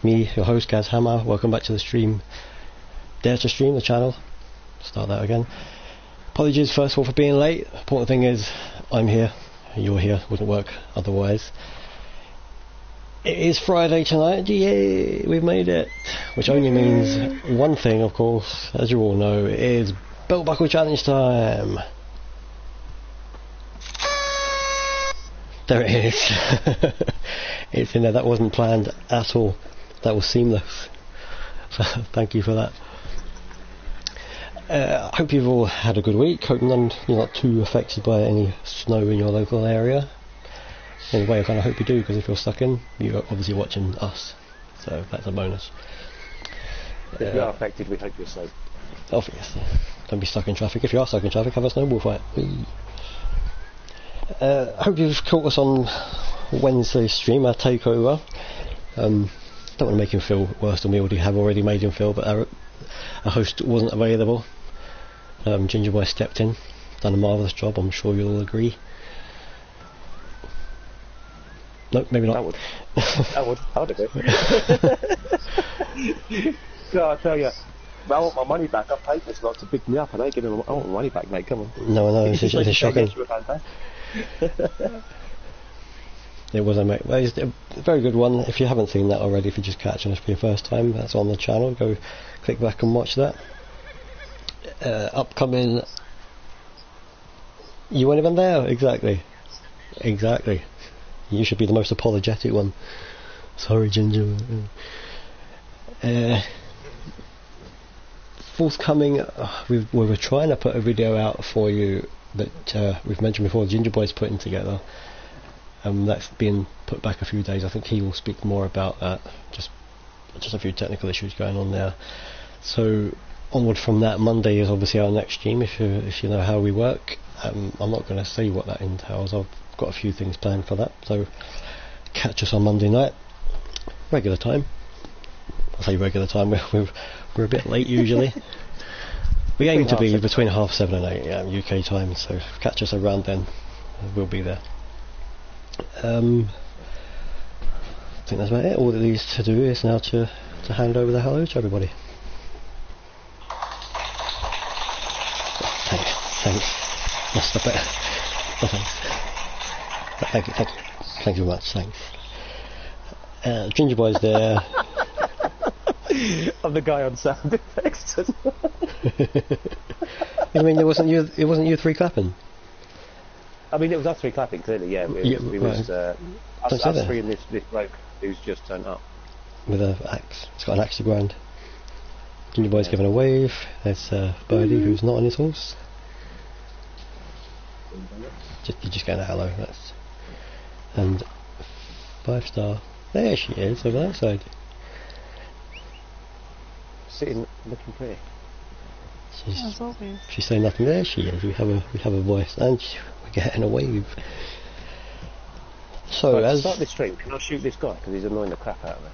me, your host Gaz Hammer. Welcome back to the stream. Dare to stream the channel. Start that again. Apologies first of all for being late. Important thing is I'm here, you're here. Wouldn't work otherwise. It is Friday tonight. Yay, we've made it. Which only means one thing, of course, as you all know. It is belt buckle challenge time. There it is. It's in there. That wasn't planned at all. That was seamless. So thank you for that. I hope you've all had a good week. Hope you're not too affected by any snow in your local area. Anyway, I kind of hope you do, because if you're stuck in, you're obviously watching us. So that's a bonus. If you are affected, we hope you're safe. Obviously. Don't be stuck in traffic. If you are stuck in traffic, have a snowball fight. Hope you've caught us on Wednesday's stream, our takeover. Don't want to make him feel worse than we already made him feel, but our host wasn't available. Ginger Boy stepped in, done a marvellous job, I'm sure you'll all agree. No, maybe not. I would agree. So I tell you, I want my money back. I paid this lot to pick me up, and I want my money back, mate. Come on. No, it's shocking. It was a very good one. If you haven't seen that already, if you're just catching us for your first time, that's on the channel. Go click back and watch that. Upcoming. You weren't even there. Exactly. You should be the most apologetic one. Sorry, Ginger. Forthcoming, we were trying to put a video out for you that we've mentioned before, Ginger Boy's putting together. That's been put back a few days. I think he will speak more about that. Just a few technical issues going on there. So onward from that, Monday is obviously our next stream. If you know how we work, I'm not going to say what that entails. I've got a few things planned for that. So catch us on Monday night, regular time. I say regular time. We're a bit late usually. We aim to be between 7:30 and 8 UK time, so catch us around then. We'll be there. I think that's about it. All that needs to do is now to hand over the hello to everybody. Thanks. Yes, stop it. Oh, thanks. Thank you very much. Thanks. Ginger Boy's there. I'm the guy on sound effects. I mean, it wasn't you three clapping. I mean, it was us three clapping, clearly, yeah. It was us three and this bloke who's just turned up. With an axe. It's got an axe to grind. Ginger Boy's giving a wave. There's Birdie, who's not on his horse. You're just getting a hello. And 5-star. There she is, over that side. Sitting, looking pretty. She's saying nothing. There she is. We have a voice, and we're getting a wave. So to start this stream, can I shoot this guy because he's annoying the crap out of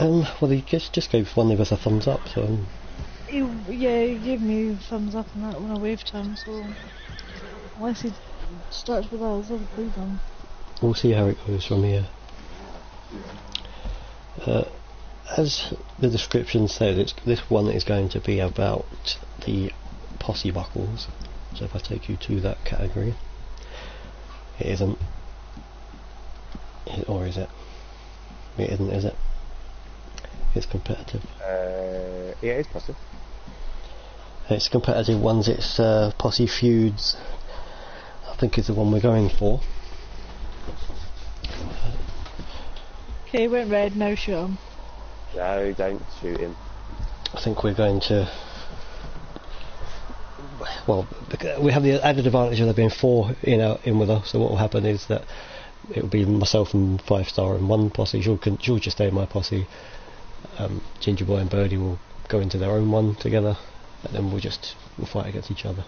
me? Well, he just gave one of us a thumbs up. So. He gave me a thumbs up on that when I waved him. So unless he starts with us, I'll leave him. We'll see how it goes from here. As the description says, this one is going to be about the Posse buckles. So if I take you to that category, it isn't. Or is it? It isn't, is it? It's competitive. Yeah, it is Posse. It's competitive ones. It's Posse feuds. I think is the one we're going for. Okay, went red. Now shoot him. No, don't shoot him. I think we're going to. Well, we have the added advantage of there being 4 in with us. So what will happen is that it will be myself and 5-star and one posse. She'll just stay in my posse. Ginger Boy and Birdie will go into their own one together, and then we'll fight against each other,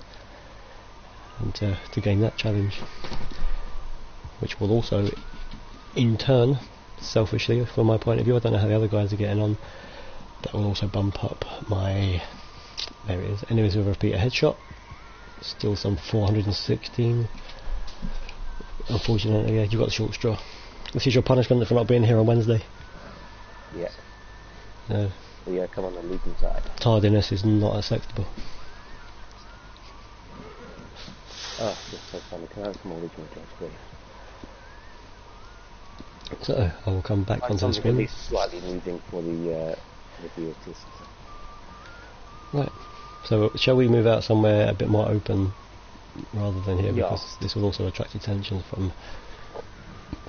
and to gain that challenge, which will also, in turn, selfishly from my point of view, I don't know how the other guys are getting on, that will also bump up my. There it is. Enemies with a repeater headshot. Still some 416. Unfortunately, yeah, you got the short straw. This is your punishment for not being here on Wednesday. Yeah. No. So yeah, come on and lead inside. Tardiness is not acceptable. Oh, that's so funny. Can I have some more original jobs, please? So, I will come back onto the Something at screen. least slightly moving for the viewers. Right. So, shall we move out somewhere a bit more open rather than here, Yeah. because this will also attract attention from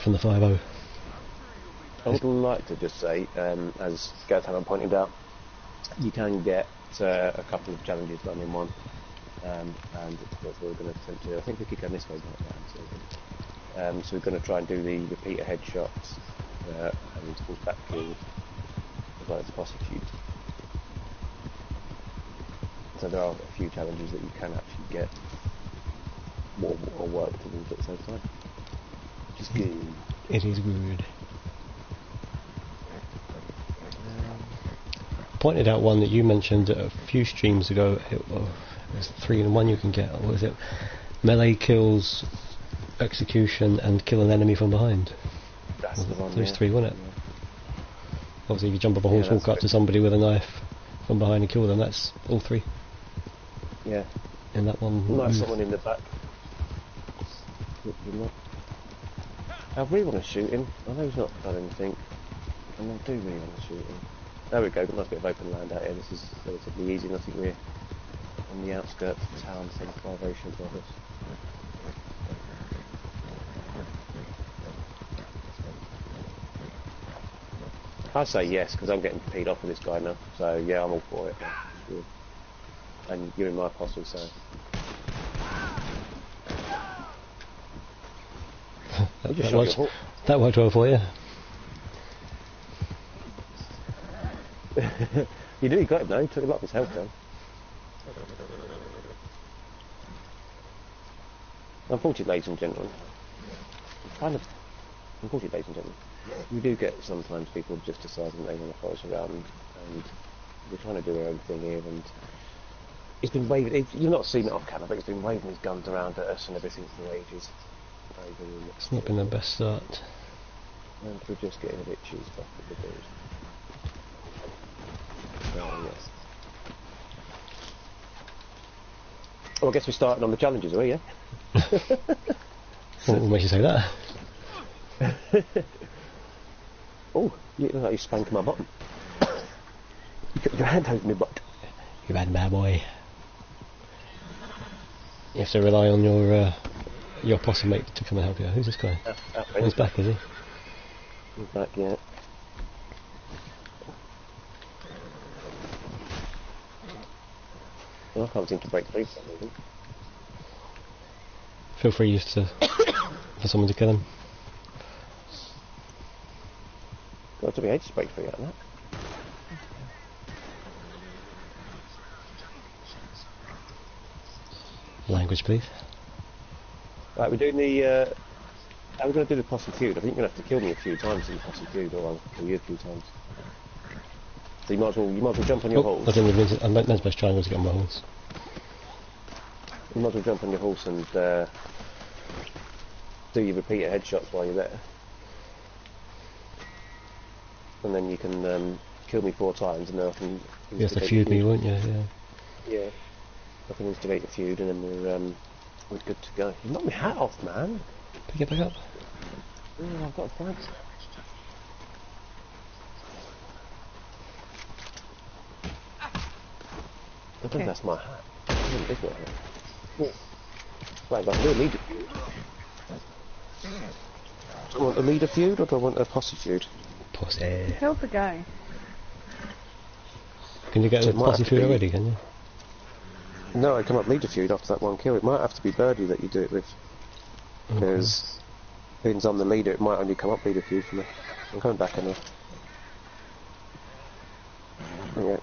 the 5-0. I would like to just say, as Gareth Hammond pointed out, you can get a couple of challenges done in one, and that's what we're going to attempt to do. I think we could go this way, not around. So we're going to try and do the repeater headshots and horseback kills, as well as Posse. So there are a few challenges that you can actually get more work towards at the same time, which is good. It is good. Pointed out one that you mentioned a few streams ago. There's 3 in 1 you can get. What is it? Melee kills, execution, and kill an enemy from behind. That's the one. There's 3, wasn't it? Yeah. Obviously, if you jump off a horse, walk up to somebody with a knife from behind and kill them, that's all 3. Yeah. In that one. Like someone in the back. I really want to shoot him. I know he's not done anything, and I do really want to shoot him. There we go, got a nice bit of open land out here. This is relatively easy, and I think we're on the outskirts of town, so the 5-0 should bother us. I say yes, because I'm getting peed off with this guy now, so yeah, I'm all for it. Sure. And you're in my Posse, so... that worked well for you. You nearly got him though, he took a lot of his health down. Unfortunately, ladies and gentlemen, we do get sometimes people just deciding they want to follow us around, and we're trying to do our own thing here, and he's been waving, you've not seen it off camera, but he's been waving his guns around at us and everything for ages. It's not been the best start. And we're just getting a bit cheesed off with the dude. Oh, yes. Oh, I guess we're starting on the challenges, are we, yeah? What makes you say that? Oh, you look like you spanked my bottom. You got your hand over my butt. You bad bad boy. You have to rely on your posse mate to come and help you. Who's this guy? He's back, is he? He's back, yeah. Well, I can't seem to break free for some reason. Feel free for someone to kill him. God, it took me ages to break free out of that. Language, please. Right, we're doing the... how are we going to do the Posse feud? I think you're going to have to kill me a few times in the Posse feud, or I'll kill you a few times. So you might as well jump on your horse. I think I meant to press triangle to get on my horse. You might as well jump on your horse and do your repeater headshots while you're there. And then you can kill me 4 times, and then I can... You have to feud me, won't you? Yeah. Yeah. I can instigate the feud, and then we're good to go. You knocked my hat off, man. Pick it back up. Oh, I've got to find some. I think that's my hat. It's my hat. Oh. Right, but I do need a feud. Do I want a leader feud, or do I want a Posse feud? Posse. Killed the guy. Can you get a Posse feud already, can you? No, I come up leader feud after that one kill. It might have to be Birdie that you do it with. Because since I'm the leader, it might only come up leader feud for me. I'm coming back anyway. Okay.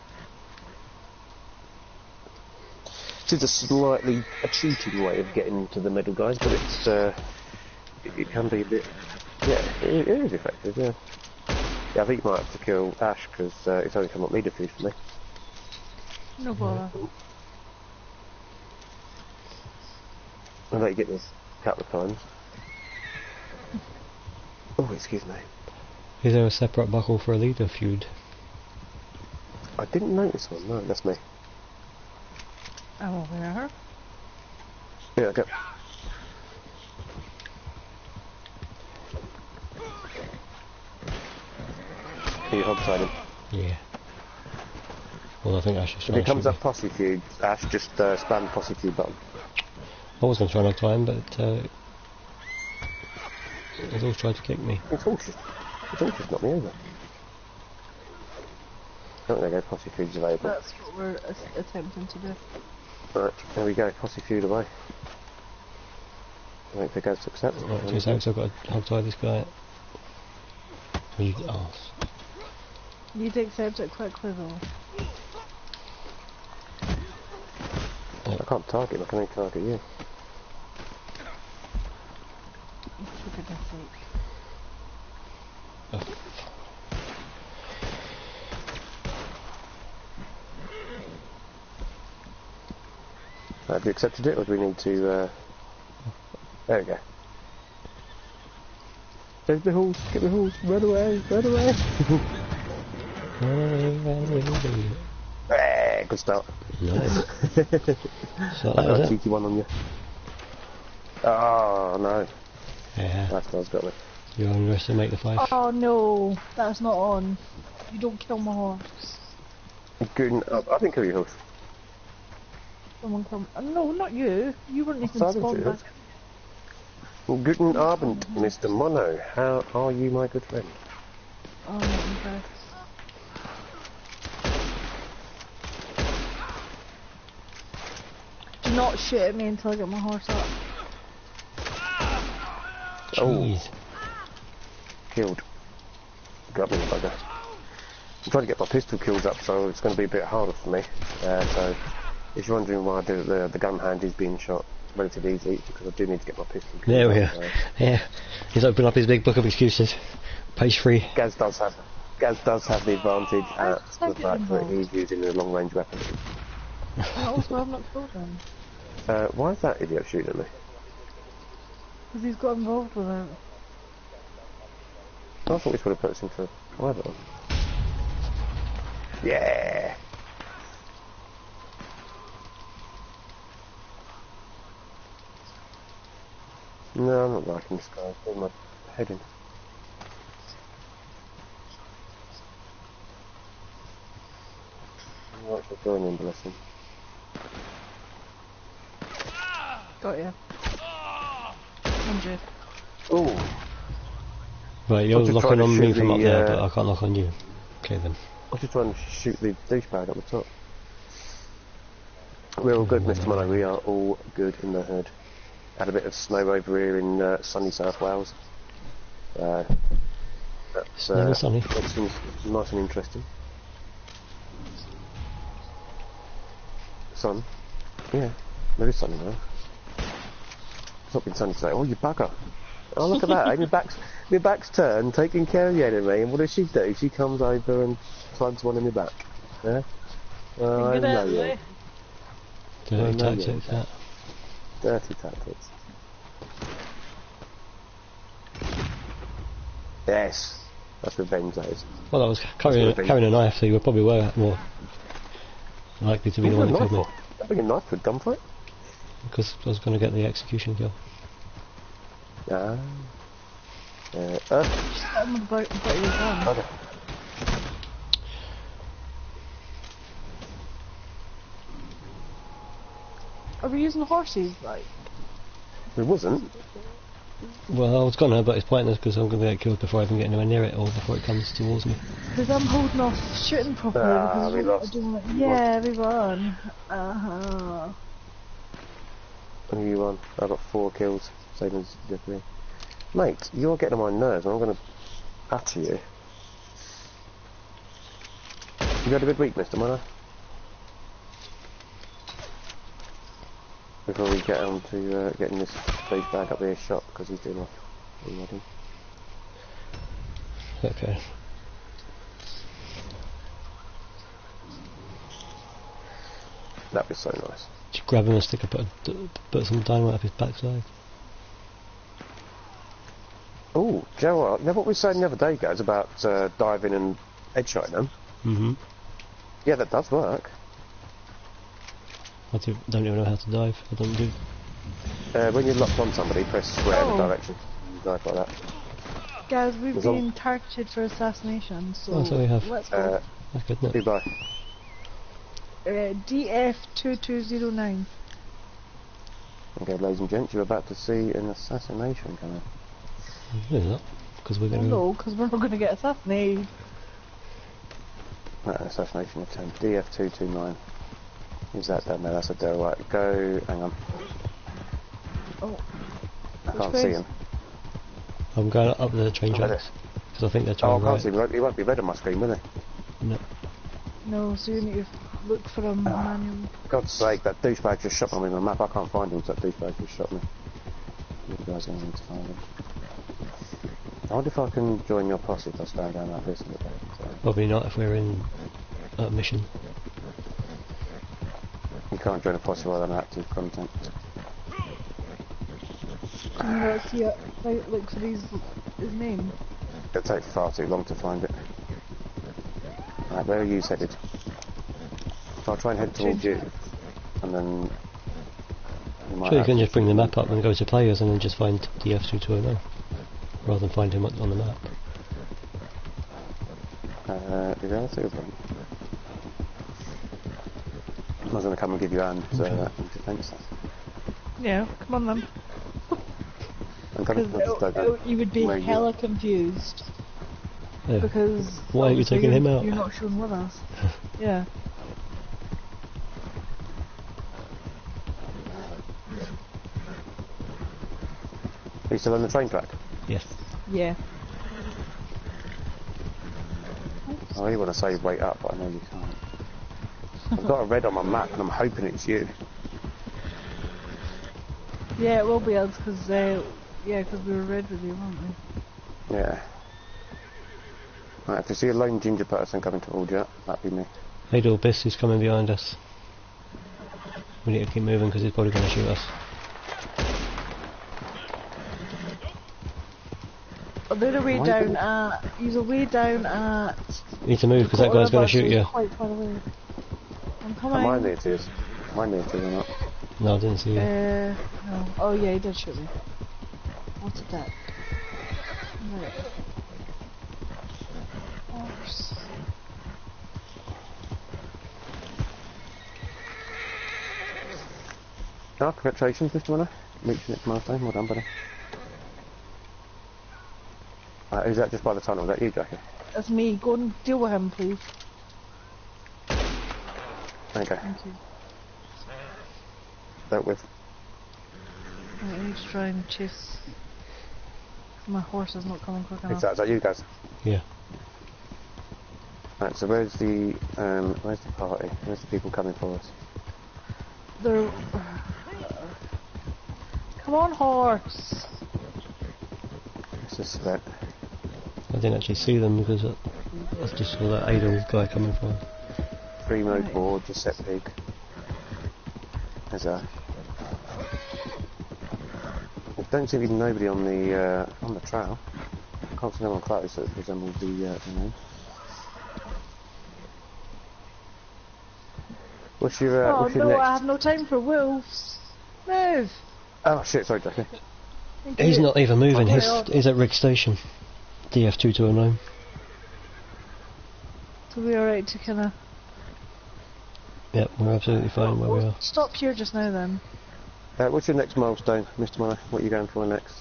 This is a cheating way of getting to the middle guys, but it's it can be a bit... Yeah, it is effective, yeah. Yeah, I think you might have to kill Ash, because it's only come up leader feud for me. No bother. I'll let you get this a couple of times. Oh, excuse me. Is there a separate buckle for a leader feud? I didn't notice one. No, that's me. I'm aware. Yeah, okay. Are you hog him? Yeah. Well, I think Ash is If trying it to comes shoot up me. Posse feud, Ash, just spam the Posse feud button. I was going to try and tie him, but he's always tried to kick me. It's all just knocked me over. Oh, there we go, Posse feud's available. That's what we're attempting to do. Right, there we go, Posse feud away. I think they go to accept. Right, 2 seconds, I've got to hog tie this guy. You arse. You need to accept it quickly though. I can't target him, I can only target you. For goodness sake. Oh. Have you accepted it, or do we need to, There we go. There's the horse, get the horse, run away, run away! Good start. Nice. So I got a that was it. cheeky one on you. Oh no, Yeah, that one's got me. you underestimate the 5. Oh no, that's not on. You don't kill my horse. Good, I didn't kill your horse. Someone come. No, not you. You weren't even Silence spawned it, back. Guten Abend, Mr. Mono. How are you, my good friend? Oh, I'm not impressed. Do not shoot at me until I get my horse up. Jeez. Killed. Got me, bugger. I'm trying to get my pistol kills up, so it's going to be a bit harder for me. So, if you're wondering why the gun hand is being shot relatively easy, because I do need to get my pistol kills There we up. are. Yeah. He's opened up his big book of excuses. Page 3. Gaz does have the advantage at the second fact that involved. he's using a long range weapon. And also, I've not killed him. Why is that idiot shooting at me? Because he's got involved with it. I thought this would have put us into private one. Yeah! No, I'm not liking this guy. Put my head in. I'm actually going in, bless him. Got you. 100. Ooh! Right, you're I'm just locking trying to on me shoot from up the, there, but I can't lock on you. Okay then. I was just trying to shoot the douchebag up the top. We're all good, Mr. Mono. We are all good in the hood. Had a bit of snow over here in sunny South Wales. That's Never sunny. makes things nice and interesting. Sun? Yeah, there is sunny now. It's not been sunny today. Oh, you bugger! Oh, look at that! My back's turned, taking care of the enemy, and what does she do? She comes over and plugs one in my back. Yeah. Oh, I Good know at you. it. Dirty Oh, no, tactics, yeah. that. Dirty tactics. Yes, that's revenge, that is. Well, I was carrying a knife, so you probably were more likely to be the one that killed me. I bring a knife to a gunfight. Because I was going to get the execution kill. Ah. I'm about your gun. Okay. Are we using horses, like? It wasn't. Well, I was gonna, but it's pointless because I'm going to get killed before I even get anywhere near it or before it comes towards me. Because I'm holding off shooting properly. Ah, because we I lost. don't want- Yeah, we won. And you won. I got 4 kills, same as Jeffrey. Mate, you're getting on my nerves, and I'm going to batter you. You had a good week, Mr. Mono? Before we get on to getting this douchebag up here shot, because he's doing off already. Okay. That'd be so nice. Just grab him and stick put some dynamite up his backside. Oh, do you know what? You know what we were saying the other day, guys, about diving and headshotting them? Mm-hmm. Yeah, that does work. Don't even know how to dive. I don't do. When you're locked on somebody, press square in the Oh. direction. You dive like that. Guys, we've There's all- been targeted for assassination, so, Oh, so we have. let's go. That's good, isn't it? Dubai. DF2209. Okay, ladies and gents, you're about to see an assassination coming. Is that? Because we're Oh going to. no, because we're not going to get assassinated. Right, assassination attempt. DF229. Who's that down there? That's a Dell. Right, go. Hang on. Oh, I Which can't way? see him. I'm going up the train Oh, tracks. Because I think they're Oh, trying I to can't see him. He won't be red on my screen, will he? No. no, so you need to look for him manually. God's sake, that douchebag just shot me on the map. I can't find him, so that douchebag just shot me. You guys are going to need to find him. I wonder if I can join your posse if I stand down like this. Probably not if we're in a mission. You can't join a posse while on active content. Can you not see it? Look for his name. It'll take far too long to find it. Right, where are you headed? So I'll try and head towards you, and then... Sure, you can just bring the map up and go to players and then just find the F2209. Rather than find him on the map. The reality of them. I was going to come and give you a hand in defence. Yeah, come on then. I'm coming. I just don't know You would be where you hella are. confused. Yeah. Because Why are you obviously taking him out? You're not showing with us. Yeah. Are you still on the train track? Yes. Yeah. I really want to say wait up, but I know you can't. I've got a red on my map, and I'm hoping it's you. Yeah, it will be us because we were red with you, weren't we? Yeah. Right, if you see a lone ginger person coming towards you, that'd be me. Hey, Biss is coming behind us. We need to keep moving because he's probably going to shoot us. Oh, they're away down at. He's away down at. You need to move because that guy's going to shoot you. Quite far away. I'm coming. Am I near to you? Am I near to you or not? No, I didn't see you. No. Oh yeah, he did shoot me. What's a deck? Right. Horse. Oh, congratulations, Mr. Winner. Reaching next milestone. Well done, buddy. Who's that just by the tunnel? Is that you, Jackie? That's me. Go and deal with him, please. Okay. Thank you. Dealt with. Right, I need to try and chase. My horse is not coming quick enough. Is that you guys? Yeah. Right, so where's the party? Where's the people coming for us? They're. Come on, horse. It's just that. I didn't actually see them because I just saw that idle guy coming from. Free mode Right. board, just set pig. There's a. I don't see even nobody on the trail. I can't see no one close that resembles the name. What's your Oh what's your no, next? I have no time for wolves. Move. Oh shit! Sorry, Jackie. Thank He's you. not even moving. Oh, He's at Rig Station. DF2209. So we alright to kinda. Yep, we're absolutely fine where we are. Stop here just now then. What's your next milestone, Mr. Murray? What are you going for next?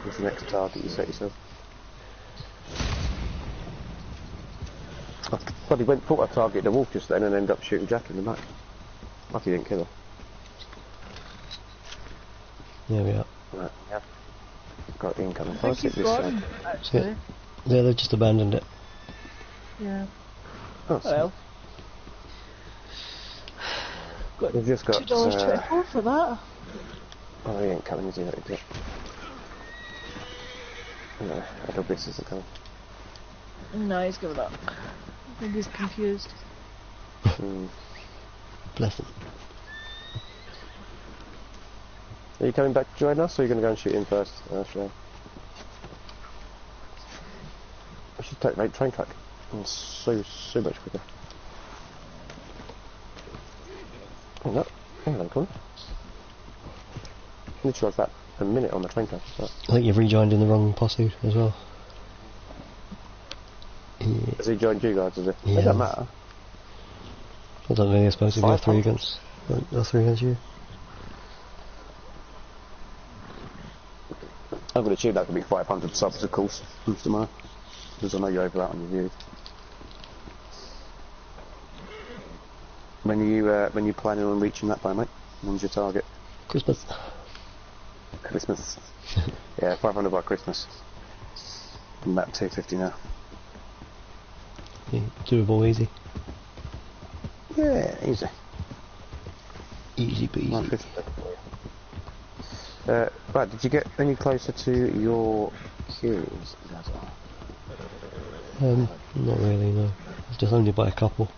What's the next target you set yourself? I probably thought I targeted the wolf just then and ended up shooting Jack in the back. Lucky you didn't kill her. There we are. Right, yeah. Got incoming. I think he's gone, actually. Yeah, they've just abandoned it. Yeah. Oh, Well. Got we've just got. $2.24 for that. Oh, he ain't coming, is he? That idiot. No, I don't think isn't coming. No, he's given up. I think he's confused. Bless him. Are you coming back to join us, or are you going to go and shoot him first, Shay? should take the train track. It's so much quicker. Oh look, hello, cool. Literally like that a minute on the train track. So. I think you've rejoined in the wrong posse as well. Yeah. Has he joined you guys, does it? Yeah. It doesn't matter. I don't think they're supposed to be 500. three against you. I'm going to assume that could be 500 subs, of course, tomorrow. Because I know you're over that on your views. When you planning on reaching that by, mate? When's your target? Christmas. Christmas. Yeah, 500 by Christmas. I'm about 250 now. Yeah, doable, easy. Yeah, easy. Easy peasy. 150. Right, did you get any closer to your queues? Not really, no. It's just only by a couple.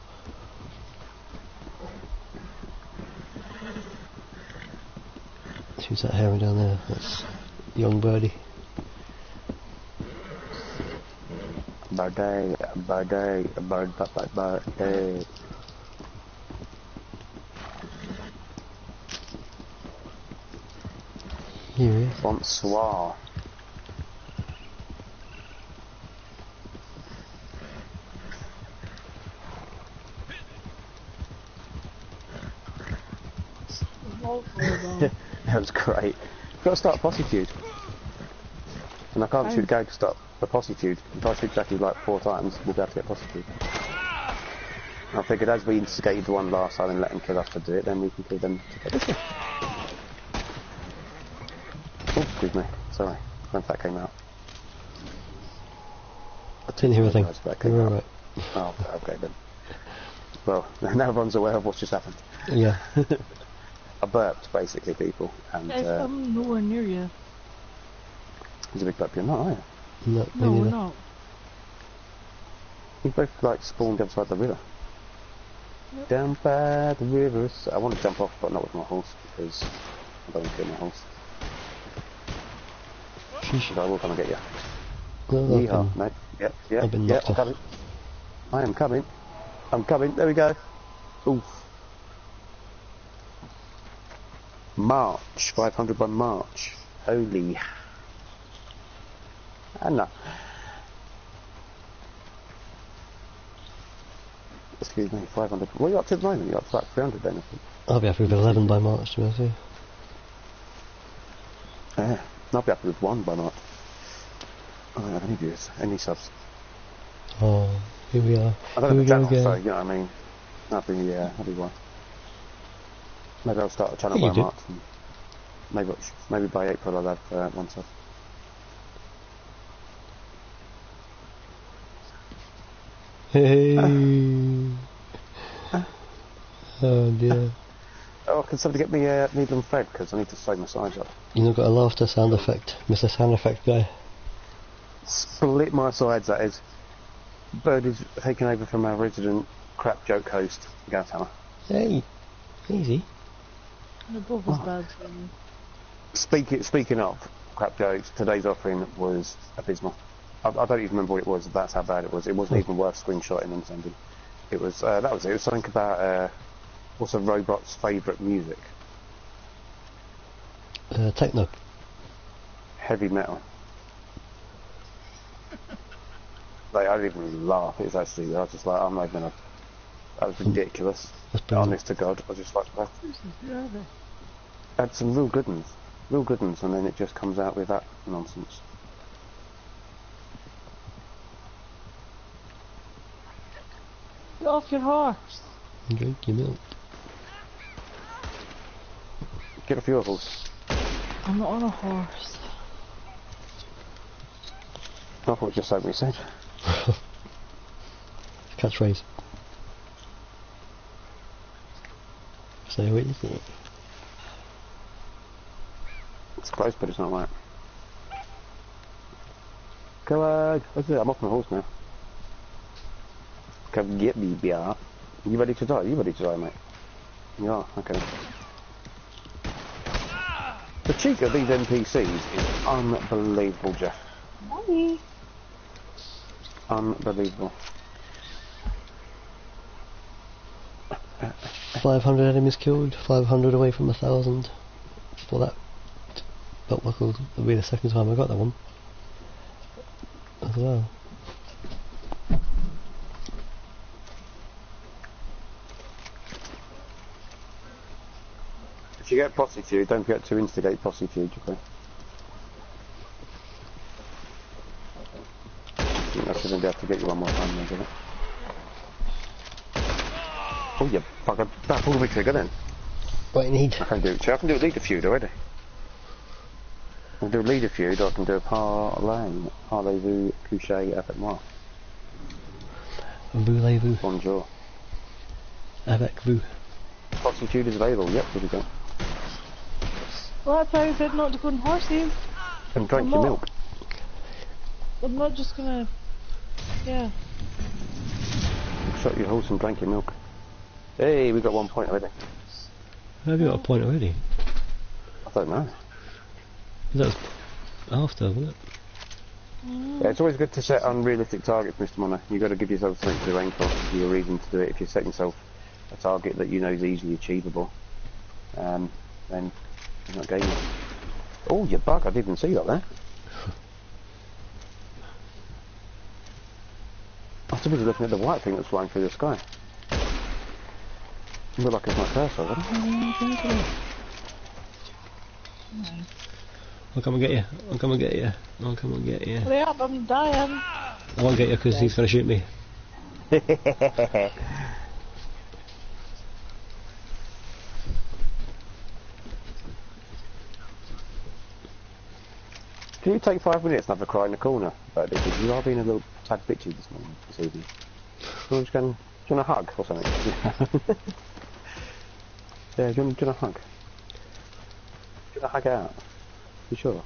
Who's that herring down there? That's young birdie. Birdie. Here he is. Bonsoir. That was great. We've got to start a Posse feud. And I can't shoot a gag to start a Posse feud. If I shoot Jackie like 4 times, we'll be able to get a Posse feud. I figured as we skated one last time and let them kill us to do it, then we can kill them to get this one. Oh, excuse me. Sorry. When that came out. I didn't hear a thing. You're alright. Oh, okay then. Well, now everyone's aware of what's just happened. Yeah. I burped, basically, people. And I'm nowhere near you. he's a big burp. You're not, are you? No, No, me we're neither. not. You both, like, spawned other side of the river. Yep. Down by the river. I want to jump off, but not with my horse, because I don't want to kill my horse. Sheesh. But I will come and get you. No, Yeehaw, mate. Yep, I've been yep, knocked I'm off. coming. I am coming. I'm coming. There we go. Oof. March. 500 by March. Holy. Anna. Excuse me, 500. What are you up to at the moment? You're up to like 300 then, I think. I'll be happy with 11 by March, to be honest with you. Yeah. I'll be happy with 1 by March. I don't have any views, any subs. Oh, here we are. I don't Here we have a go channel, so again. you know what I mean. That'd be one. Maybe I'll start a channel Yeah, by you do. March. And maybe by April I'll have 1 sub. Hey. Oh dear. Oh, can somebody get me needle and thread, because I need to sew my sides up. You know, got a laughter sound effect. Mr. Sound Effect guy. Split my sides, that is. Bird is taken over from our resident crap joke host, Gautama. Hey. Easy. They're both as bad for me. Speaking of crap jokes, today's offering was abysmal. I don't even remember what it was. That's how bad it was. It wasn't even worth screenshotting and sending. It was that was it. It was something about what's a robot's favourite music? Techno. Heavy metal. Like, I didn't even laugh. It was actually, I was just like, I'm not even gonna. That was ridiculous. That's brilliant. Honest to God, I was just like, that. Who are they? Had some real good ones, and then it just comes out with that nonsense. Get off your horse! Drink your milk. Get off your horse. I'm not on a horse. I thought just like we said. Catchphrase. Say what you think. It's close, but it's not right. Come on, what's it? I'm off my horse now. Come get me, BR. You ready to die? You ready to die, mate? You are, okay. The cheek of these NPCs is unbelievable, Jeff. Mommy! Unbelievable. 500 enemies killed, 500 away from 1,000. Well, that belt buckle will be the second time I got that one. As well. If you get Posse feud, don't forget to instigate Posse feud, okay? I think that's going to be able to get you one more time, isn't it? Oh, you bugger. That pulled me trigger then. What do you need? I can do a leader feud already. I can do a leader feud, or I can do a parlez-vous, coucher avec moi. Voulez-vous? Bonjour. Avec vous. Posse feud is available, yep, here we go. Well, that's why I said not to go on horses. And drink your milk. I'm not just gonna... Yeah. Shut your horse and drank your milk. Hey, we got 1 point already. Have you got a point already? I don't know. That was after, wasn't it? Yeah, it's always good to set unrealistic targets, Mr. Mono. You've got to give yourself something to aim for, give you a reason to do it. If you set yourself a target that you know is easily achievable, then you're not gaming. Oh, you bug, I didn't see that there. I was busy looking at the white thing that's flying through the sky. It looked like it's my cursor. I'll come and get you. I'll come and get you. I'll come and get you. Hurry up, I'm dying. I won't get you because he's going to shoot me. Can you take 5 minutes and have a cry in the corner about this? Because you are being a little tad bitchy this evening. I'm just going, do you want a hug or something? Yeah, do you want a hug? Do you want a hug out? You sure?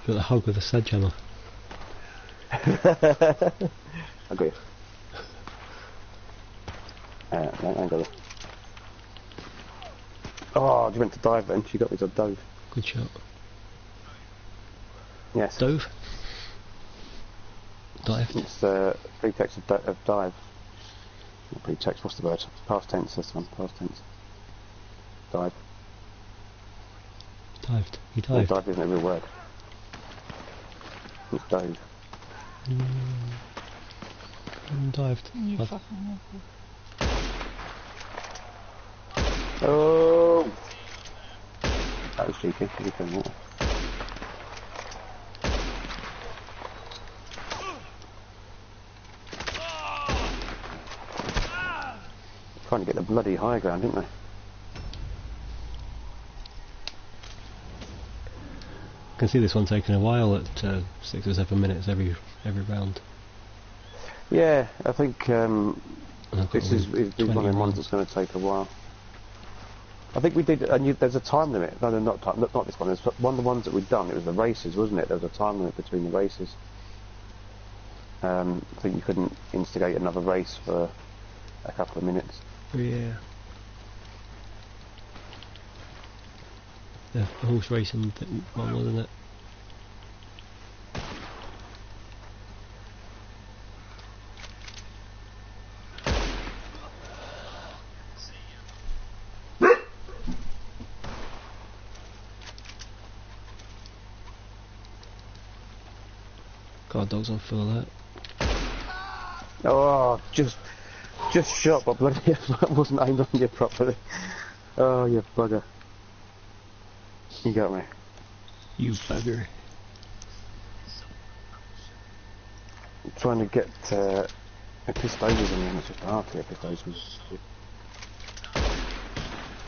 Got the hug with a sledgehammer. Agree. No, hang on. Oh, you went to dive then? She got me to dove. Good shot. Yes. Dove? Dive? It's pretext of dive. Not pretext, what's the word? Past tense, this one. Past tense. Dive. Dived. He Well, dived. dive isn't a real word. It's dove. Dived. You I've- fucking Oh! That was cheeky. Did you film that? Trying to get the bloody high ground, didn't they? I can see this one taking a while at 6 or 7 minutes every round. Yeah, I think And I've got this is one of 20 the ones rounds. that's going to take a while. I think we did, and there's a time limit. No, not this one. There's one of the ones that we'd done. It was the races, wasn't it? There was a time limit between the races. I think you couldn't instigate another race for a couple of minutes. Yeah. The horse racing one, wasn't it? God, dogs on full alert. Oh, just shot, but bloody that wasn't aimed on you properly. Oh, you bugger. You got me. You bugger. I'm trying to get a Pistos in him. It's just hard to get Pistos.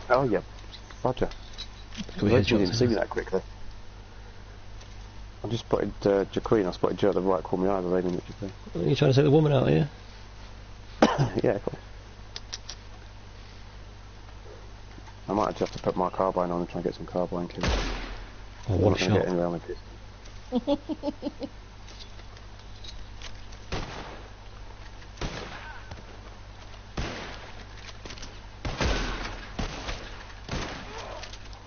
Oh, yeah. Roger. Can we You headshot didn't see me him? that quickly. I just spotted Jaqueen. I spotted Joe at the right corner of the eye, aiming at Jaqueen. Are you trying to take the woman out here? Yeah, cool. I might just have to put my carbine on and try and get some carbine kills. Oh, I'm one not gonna shot. get anywhere on the pistol.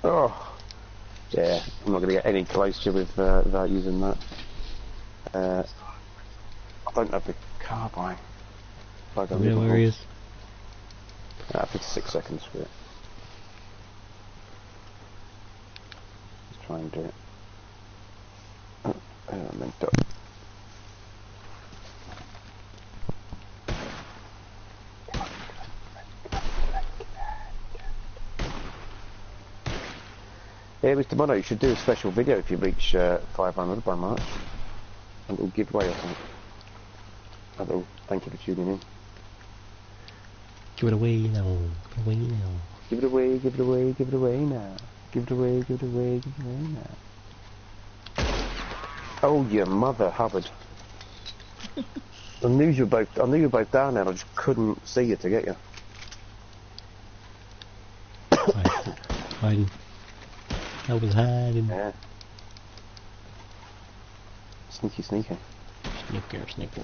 Oh, yeah, I'm not going to get any closer with without using that. I don't have the Carbine. I don't know where he is. 56 seconds for it. Let's try and do it. Oh, I meant to. Yeah, Mr. Mono, you should do a special video if you reach 500 by March. A little giveaway or something. A little thank you for tuning in. Give it away now. Give it away now. Give it away, give it away, give it away now. Give it away, give it away, give it away now. Oh, your mother, Hubbard. I knew you were both down there, and I just couldn't see you to get you. Hiding. I was hiding. Yeah. Sneaky, sneaky. Sneaker, sneaker.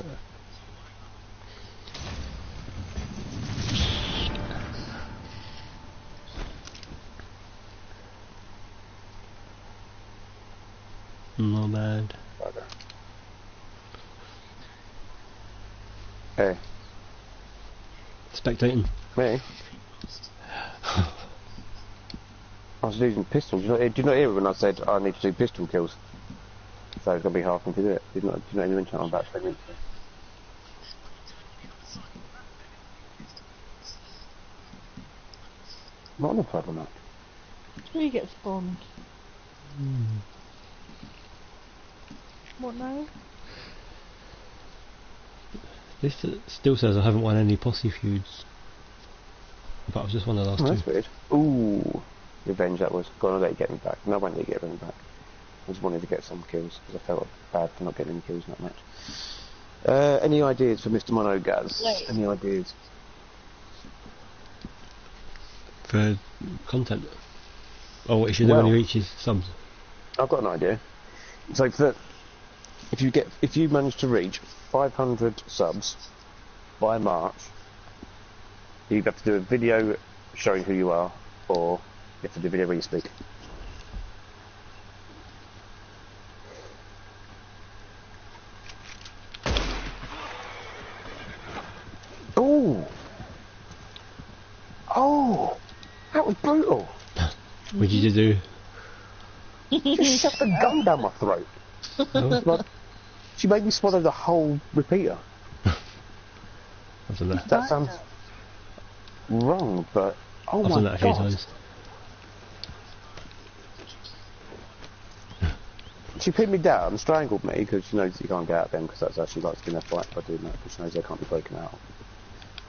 Not bad. Bugger. Hey. Spectating. Me? I was using pistols. Did you not hear it when I said I need to do pistol kills? So it's going to be hard for me to do it. Did you not mention I'm about 20 minutes? Not on a problem, that. Where you get spawned? What now? This still says I haven't won any Posse feuds. But I was just one of the last two. That's weird. Ooh. Revenge that was. Go on, I'll let you get me back. No, I won't let you get me back. I just wanted to get some kills because I felt bad for not getting any kills in that match. Any ideas for Mr. Monogaz? Any ideas? For content? Oh, what he should do when he reaches subs? I've got an idea. So for if you manage to reach 500 subs by March, you have to do a video showing who you are, or you have to do a video where you speak. Oh! Oh! That was brutal! What did you do? Just shoved the gun down my throat. Like, she made me swallow the whole repeater. I've done that. That sounds wrong, but oh I've my done that a few god! times. She pinned me down, strangled me because she knows you can't get out them because that's how she likes to win a fight by doing that because she knows they can't be broken out.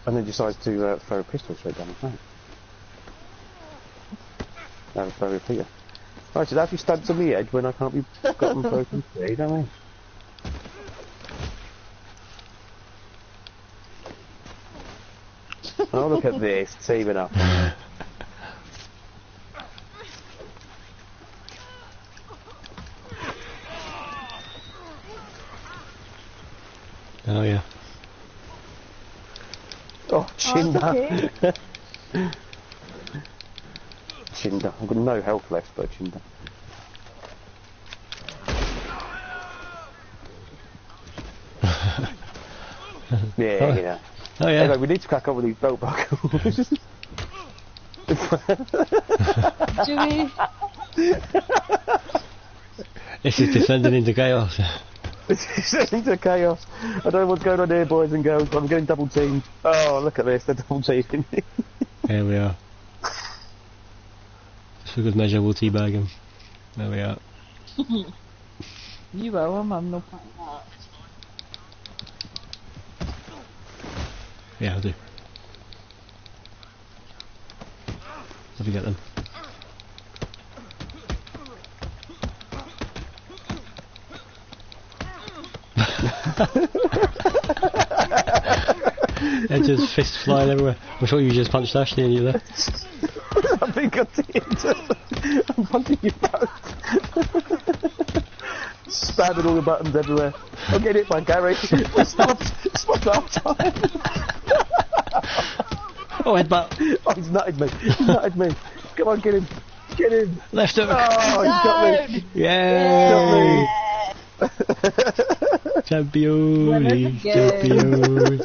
And then decides to throw a pistol straight down the throat. That was very repeater. I should have you stabs on the edge when I can't be gotten broken free, don't I? Oh, look at this, teaming up. Oh yeah. Oh, Chinder. Okay. Chinder. I've got no health left, but Chinder. Yeah, you know. Oh yeah. Anyway, we need to crack on with these belt buckles. Do we? This is descending into chaos. It's into chaos. I don't know what's going on here, boys and girls, but I'm getting double teamed. Oh, look at this, they're double teaming me. Here we are. Just for good measure, we'll teabag him. There we are. You will, I'm not part of that. Yeah, I'll do. Have you got them? And just fists flying everywhere. I thought you just punched Ashley and you there. I think I did. I'm punching you both. Spamming all the buttons everywhere. I'm getting hit by Gary. It's my half time. Oh, headbutt. Oh, he's nutted me. He's nutted me. Come on, get him. Get him. Left hook. Oh, he's got me. Yay! Got me. Champions, champions.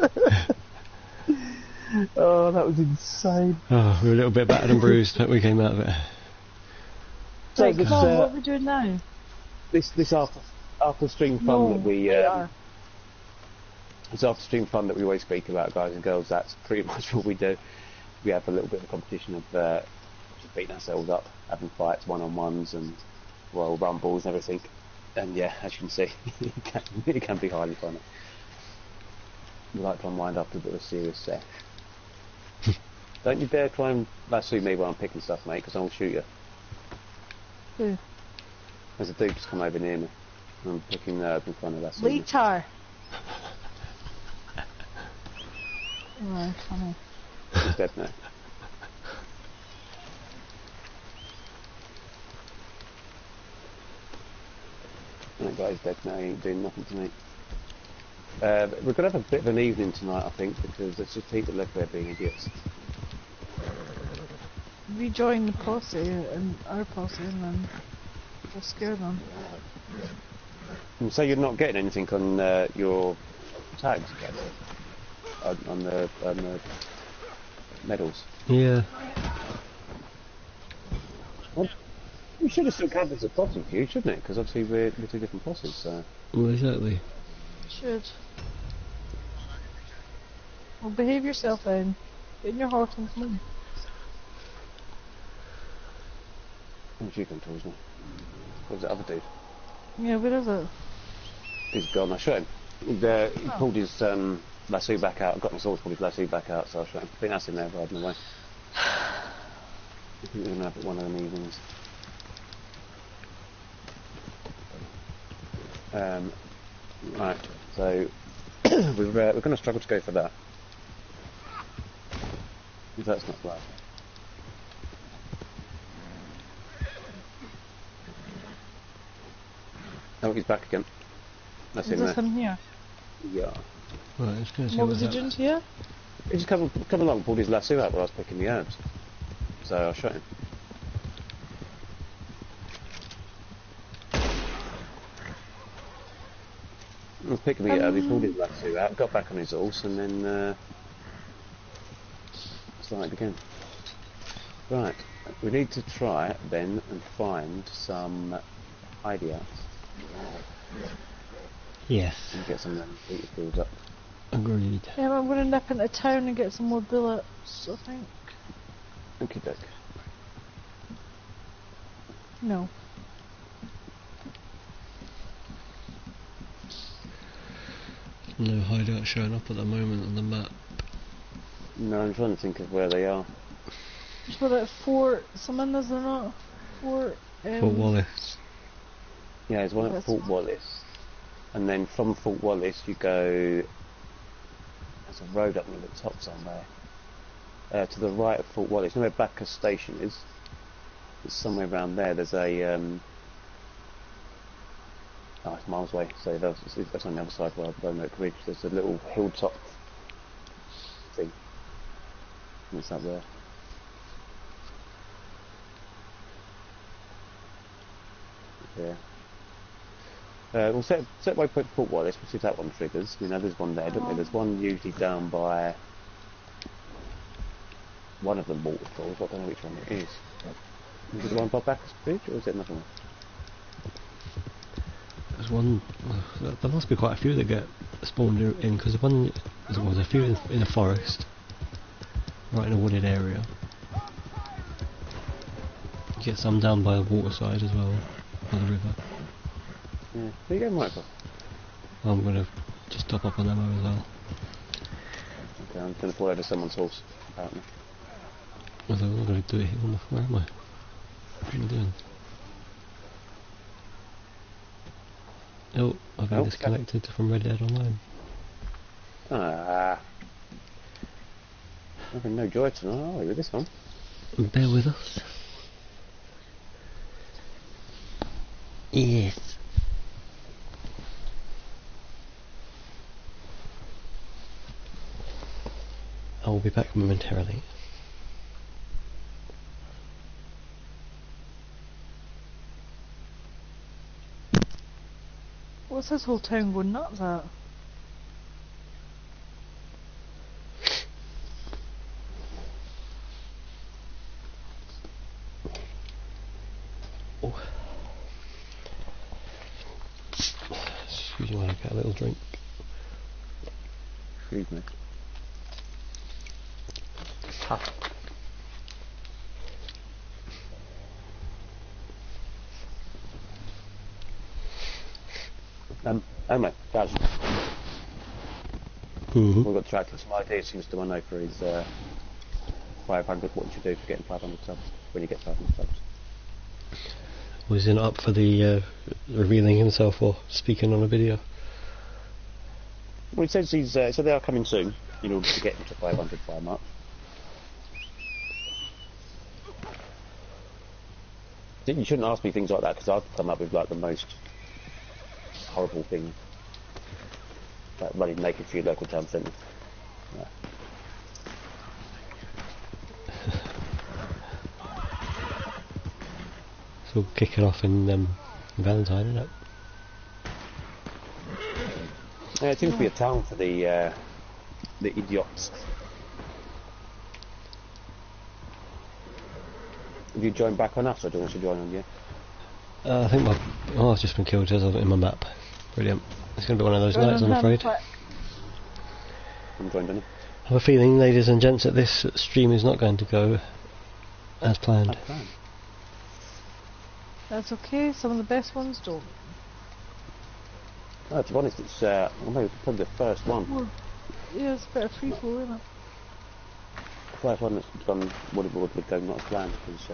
Oh, that was insane. Oh, we were a little bit battered and bruised, but we came out of it. So Right, this, come on, what are we doing now? this after stream fun No, that we are. it's after stream fun that we always speak about, guys and girls. That's pretty much what we do. We have a little bit of a competition of just beating ourselves up, having fights, one-on-ones, and Royal Rumbles and everything. And yeah, as you can see, it can be highly funny. We like to unwind after a bit of a serious sesh. Don't you dare try and lasso me while I'm picking stuff, mate, because I'll shoot you. Who? There's a dude just come over near me. I'm picking herbs in front of us. Leetar. Oh, funny. He's dead now. That guy's dead now, he ain't doing nothing to me. We're going to have a bit of an evening tonight, I think, because there's just people everywhere being idiots. We joined the posse and our posse and then we'll scare them. And so you're not getting anything on your tags again? On the medals? Yeah. Well, we should have still counted as a posse feud, shouldn't it? Because obviously we're two different posses, so... Well, exactly. Should. Well, behave yourself then. Get in your heart and come on. What's you going towards me? What was that other dude? Yeah, where is it? He's gone, I shot him. He pulled his lasso back out, got my sword, pulled his lasso back out, so I shot him. I think that's him there riding away. I think we're going to have it one of them evenings. Right, so we're going to struggle to go for that. If that's not right. Oh, he's back again. That's Is him this there. him here? Yeah. Right, let's go see What was he what's doing happening. to you? He just come along and pulled his lasso out while I was picking the herbs. So I shot him. I was picking the herb, he pulled his lasso out, got back on his horse, and then started again. Right, we need to try then and find some hideouts Yes, and get some of them heater fields up. agreed. Yeah, I'm going to nip into town and get some more bullets, I think. Okie doke. No. No hideout showing up at the moment on the map. No, I'm trying to think of where they are. Just what at Fort, something is there not? Fort, Fort Wallace. Yeah, there's one at That's Fort fine. Wallace. And then from Fort Wallace you go... There's a road up near the top somewhere. To the right of Fort Wallace. You know where Bacchus Station is? It's somewhere around there. There's a... Oh, it's miles away. So that's on the other side of Roanoke Ridge. There's a little hilltop thing. And it's up there. Yeah. We'll set waypoint Fort Wallace. We'll see if that one triggers. We know there's one there, don't we? There's one usually down by one of the waterfalls. I don't know which one it is. Is it the one by Bacchus Bridge, or is it another one? There's one. There must be quite a few that get spawned in because there's a few in the forest, right in a wooded area. You get some down by the waterside as well, by the river. Yeah. There you go, Michael. I'm gonna just top up on ammo as well. Okay, I'm going to fall over someone's horse, apparently. Although I'm not gonna do it here. Where am I? What am I doing? Oh, I've been Oh, disconnected from Red Dead Online. Ah. Having no joy tonight, are we, with this one? Bear with us. Yes. I will be back momentarily. What's this whole town going nuts at? Oh. Excuse me while I get a little drink. Excuse me. Tough. Anyway, guys, we've got to track some ideas. Seems to know for his 500. What you should do for getting 500 subs when you get 500 subs. Was he not up for the revealing himself or speaking on a video? Well, he says he's so they are coming soon in order to get him to 500 by March. You shouldn't ask me things like that because I've come up with like the most horrible thing, like running naked through your local town centre. Yeah. It's all kicking off in Valentine, isn't it? Yeah, it seems to be a town for the idiots. Have you joined back on us, or do you want to join on you? I think I've just been killed. It says in my map. Brilliant. It's going to be one of those nights, I'm afraid. I'm joined on you. I have a feeling, ladies and gents, that this stream is not going to go as planned. That's okay, some of the best ones don't. No, to be honest, it's probably the first one. Well, yeah, it's a bit of free flow, isn't it? The first one that's gone would go not as planned because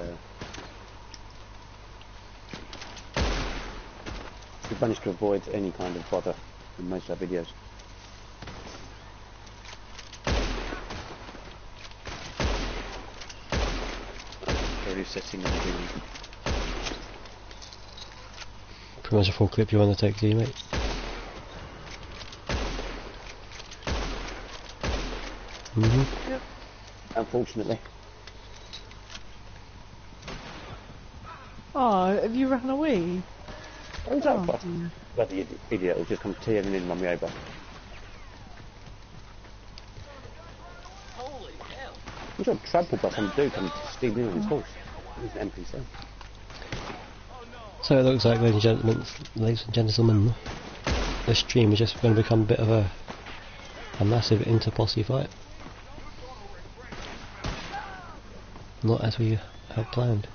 we've managed to avoid any kind of bother in most of our videos. Resetting everything. Pretty much a full clip you want to take, do you, mate? Yep. Unfortunately. Oh, have you run away? Oh, bloody idiot, will just come tearing in and run me over. Holy hell! You got trampled by some dude coming stealing in on his horse. He's an NPC. So it looks like, ladies and gentlemen, this stream is just going to become a bit of a massive inter-posse fight. Not as we had planned.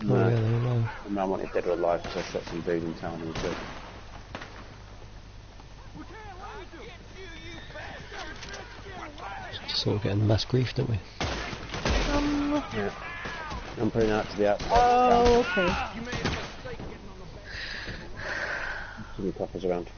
No. Oh yeah, there we go. The man wanted dead or alive because I shot some dude in town and killed. Just sort of getting mass grief, don't we? Yeah. I'm putting out to the outside. Oh, okay. Some coppers around.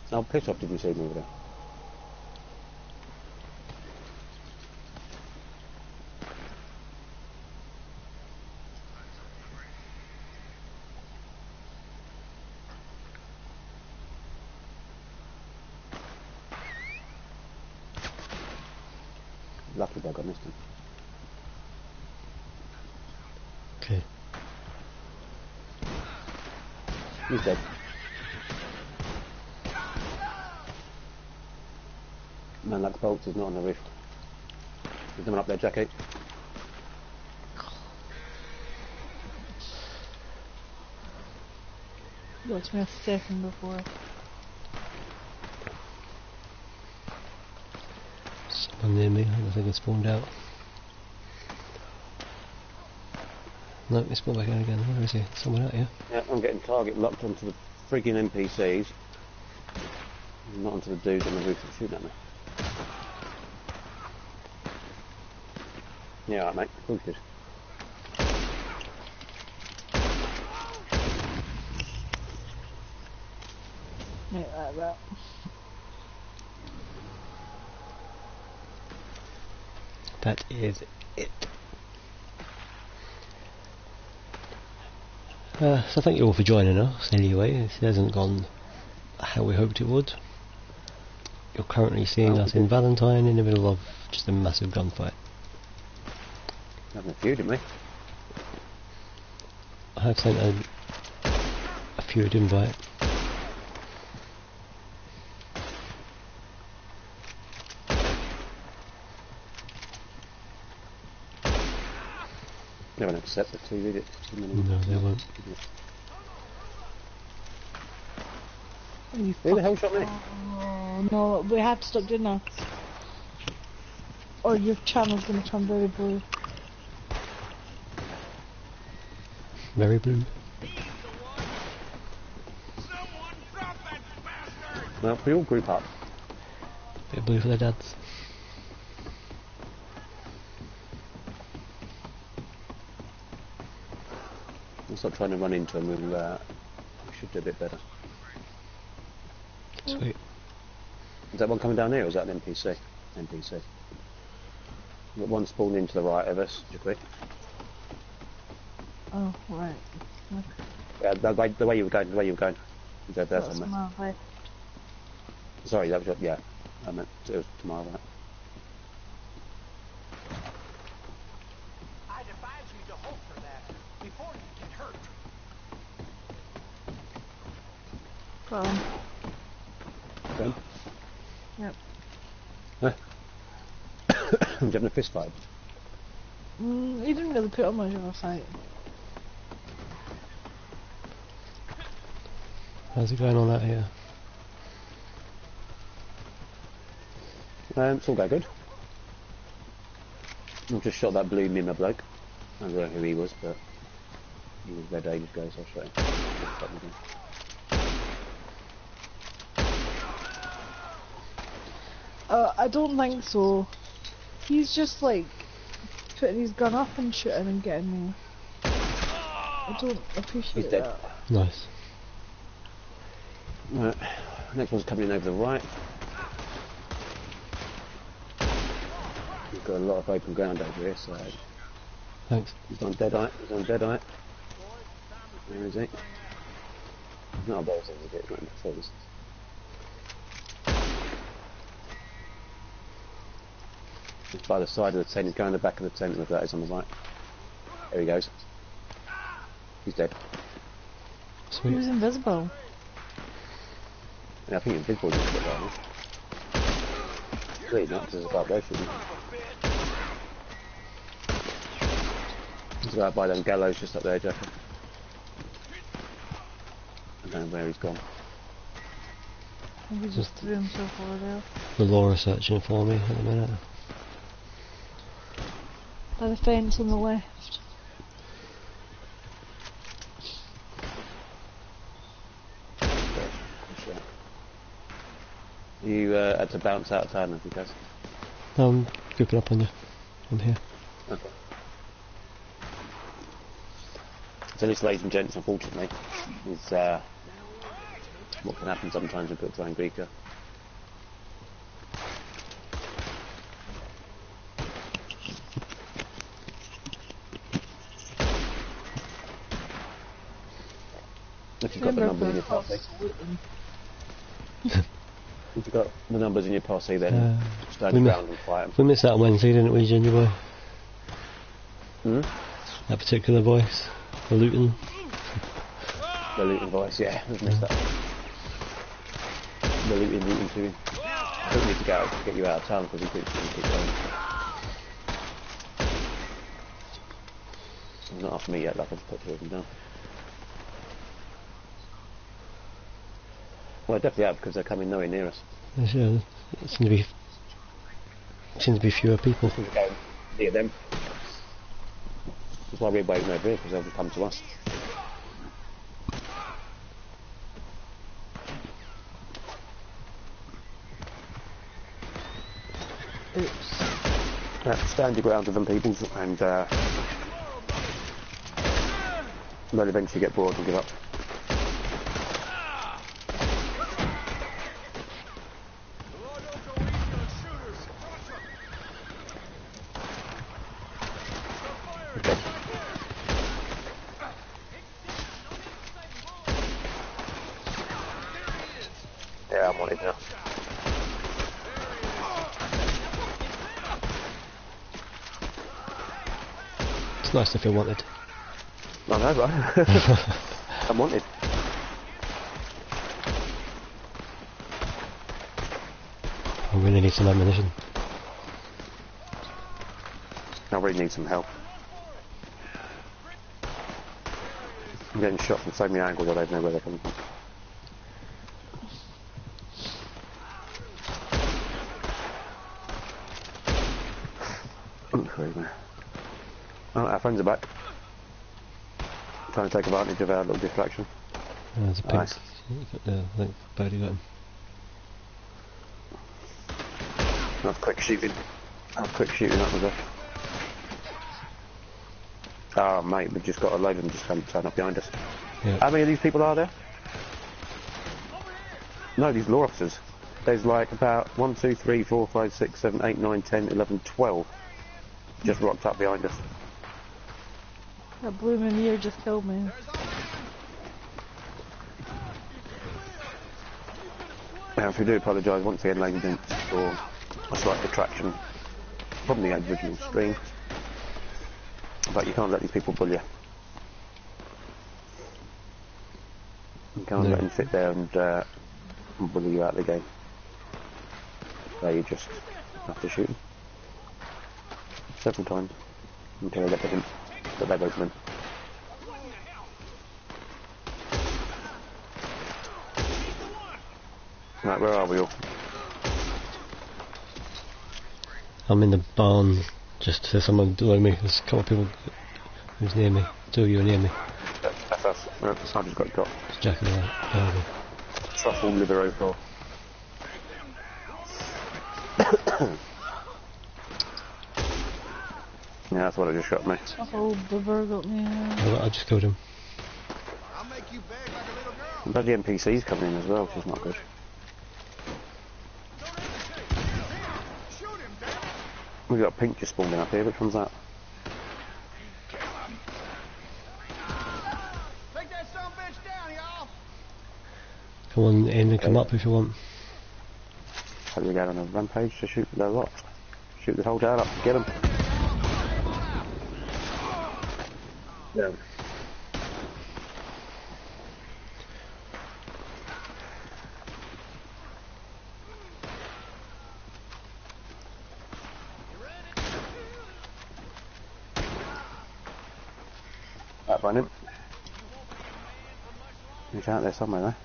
How pissed off did you see me over there? Lucky bug, I missed him. Okay. He's dead. Man like bolts is not on the roof. There's someone up there, Jackie. Got me a second before. Someone near me, I think it's spawned out. No, it's spawned back in again. Where is he? Someone out here. Yeah, I'm getting target locked onto the frigging NPCs. Not onto the dudes on the roof that's shooting at me. Yeah, alright mate, of course you did. Make that. That is it. So thank you all for joining us anyway. It hasn't gone how we hoped it would. You're currently seeing us in Valentine in the middle of just a massive gunfight. Having a few, didn't we? I have sent a feud invite. They won't accept it too, did it? No, they won't. Who the hell shot me? Oh, no, we have to stop doing that. Or your channel's gonna turn very blue. Very blue. Well, we all group up. Bit blue for the dads. We'll stop trying to run into them. We should do a bit better. Sweet. Is that one coming down here, or is that an NPC? NPC. We've got one spawned into the right of us, just quick. Oh, right. Okay. Yeah, the way you were going, There's That's on there. my left. Sorry, that was your, yeah. I meant it was to my right. I'd advise you to hope for that before you get hurt. Got him. Done? Yep. I'm having a fist fight. He didn't really put up much of a fight. How's it going on out here? It's all going good. I've just shot that blue Mima bloke. I don't know who he was, but he was red ages ago, so I shot him. I don't think so. He's just like putting his gun up and shooting and getting me. I don't appreciate He's dead. that. Nice. Right. Next one's coming in over the right. We've got a lot of open ground over here, so Thanks. he's on deadite. Where is he? Not a boss, is it? It's not in the forest. He's by the side of the tent. He's going to the back of the tent. With that is on the right. There he goes. He's dead. He Sweet. was invisible. Yeah, I think invisible just got down. Clearly not, because there's a guy there shooting. He's right by them gallows just up there, Jack. I don't know where he's gone. I think he just threw himself over there. The Laura searching for me at the minute. By the fence on the left. You had to bounce out of town, I think, guys. I'm grouping up on you. I'm here. Okay. So this, ladies and gents, unfortunately, is what can happen sometimes with Trying Greeker. If you've got the numbers in your posse. If you've got the numbers in your posse, then stand your ground and fight 'em. We missed that Wednesday, didn't we, Ginger Boy? Hmm? That particular voice. The Luton. The looting voice, yeah, we've missed that. The looting too. I think we need to go out to get you out of town because you keep going. It's not after me yet, like I've put two of them down. Well, I definitely have because they're coming nowhere near us. Yeah, it seems to be fewer people. We're going near them. That's why we're waiting over here, because they'll come to us. Oops. Stand your ground with them, people, and they'll eventually get bored and give up. wanted now. It's nice to feel wanted. I know, right? I'm wanted. I really need some ammunition. I really need some help. I'm getting shot from so many angles I don't know where they're coming from. Oh, our friends are back. Trying to take advantage of our little distraction. There's a pink. Nice. I think Bodie got him. That's quick shooting. That's quick shooting, that was it. Oh mate, we've just got a load of them just turn up behind us. Yeah. How many of these people are there? No, these law officers. There's like about 1, 2, 3, 4, 5, 6, 7, 8, 9, 10, 11, 12 just rocked up behind us. That blooming ear just killed me. Now, if we do apologise once again, ladies and gents, for a slight detraction from the original stream, but you can't let these people bully you. You can't let them sit there and bully you out of the game. So you just have to shoot them. Several times until they get the hint that they're both men. Right, where are we all? I'm in the barn. Just there's someone below me. There's a couple of people who's near me. 2 of you are near me. That's us. I just got got. It's Jack and I. Truffle liver overall. Yeah, that's what I just shot me. Oh, the bird got me. I just killed him. I'll make you beg like a little girl. Bloody NPCs coming in as well, which is not good. Shoot him, damn it! We've got pink just spawning up here. Which one's that? Take that son of a bitch down, y'all! Come on in and come up if you want. Hope we're going on a rampage to shoot the lot. Shoot the whole town up. Get them. Yeah. Right, find him. He's out there somewhere, though.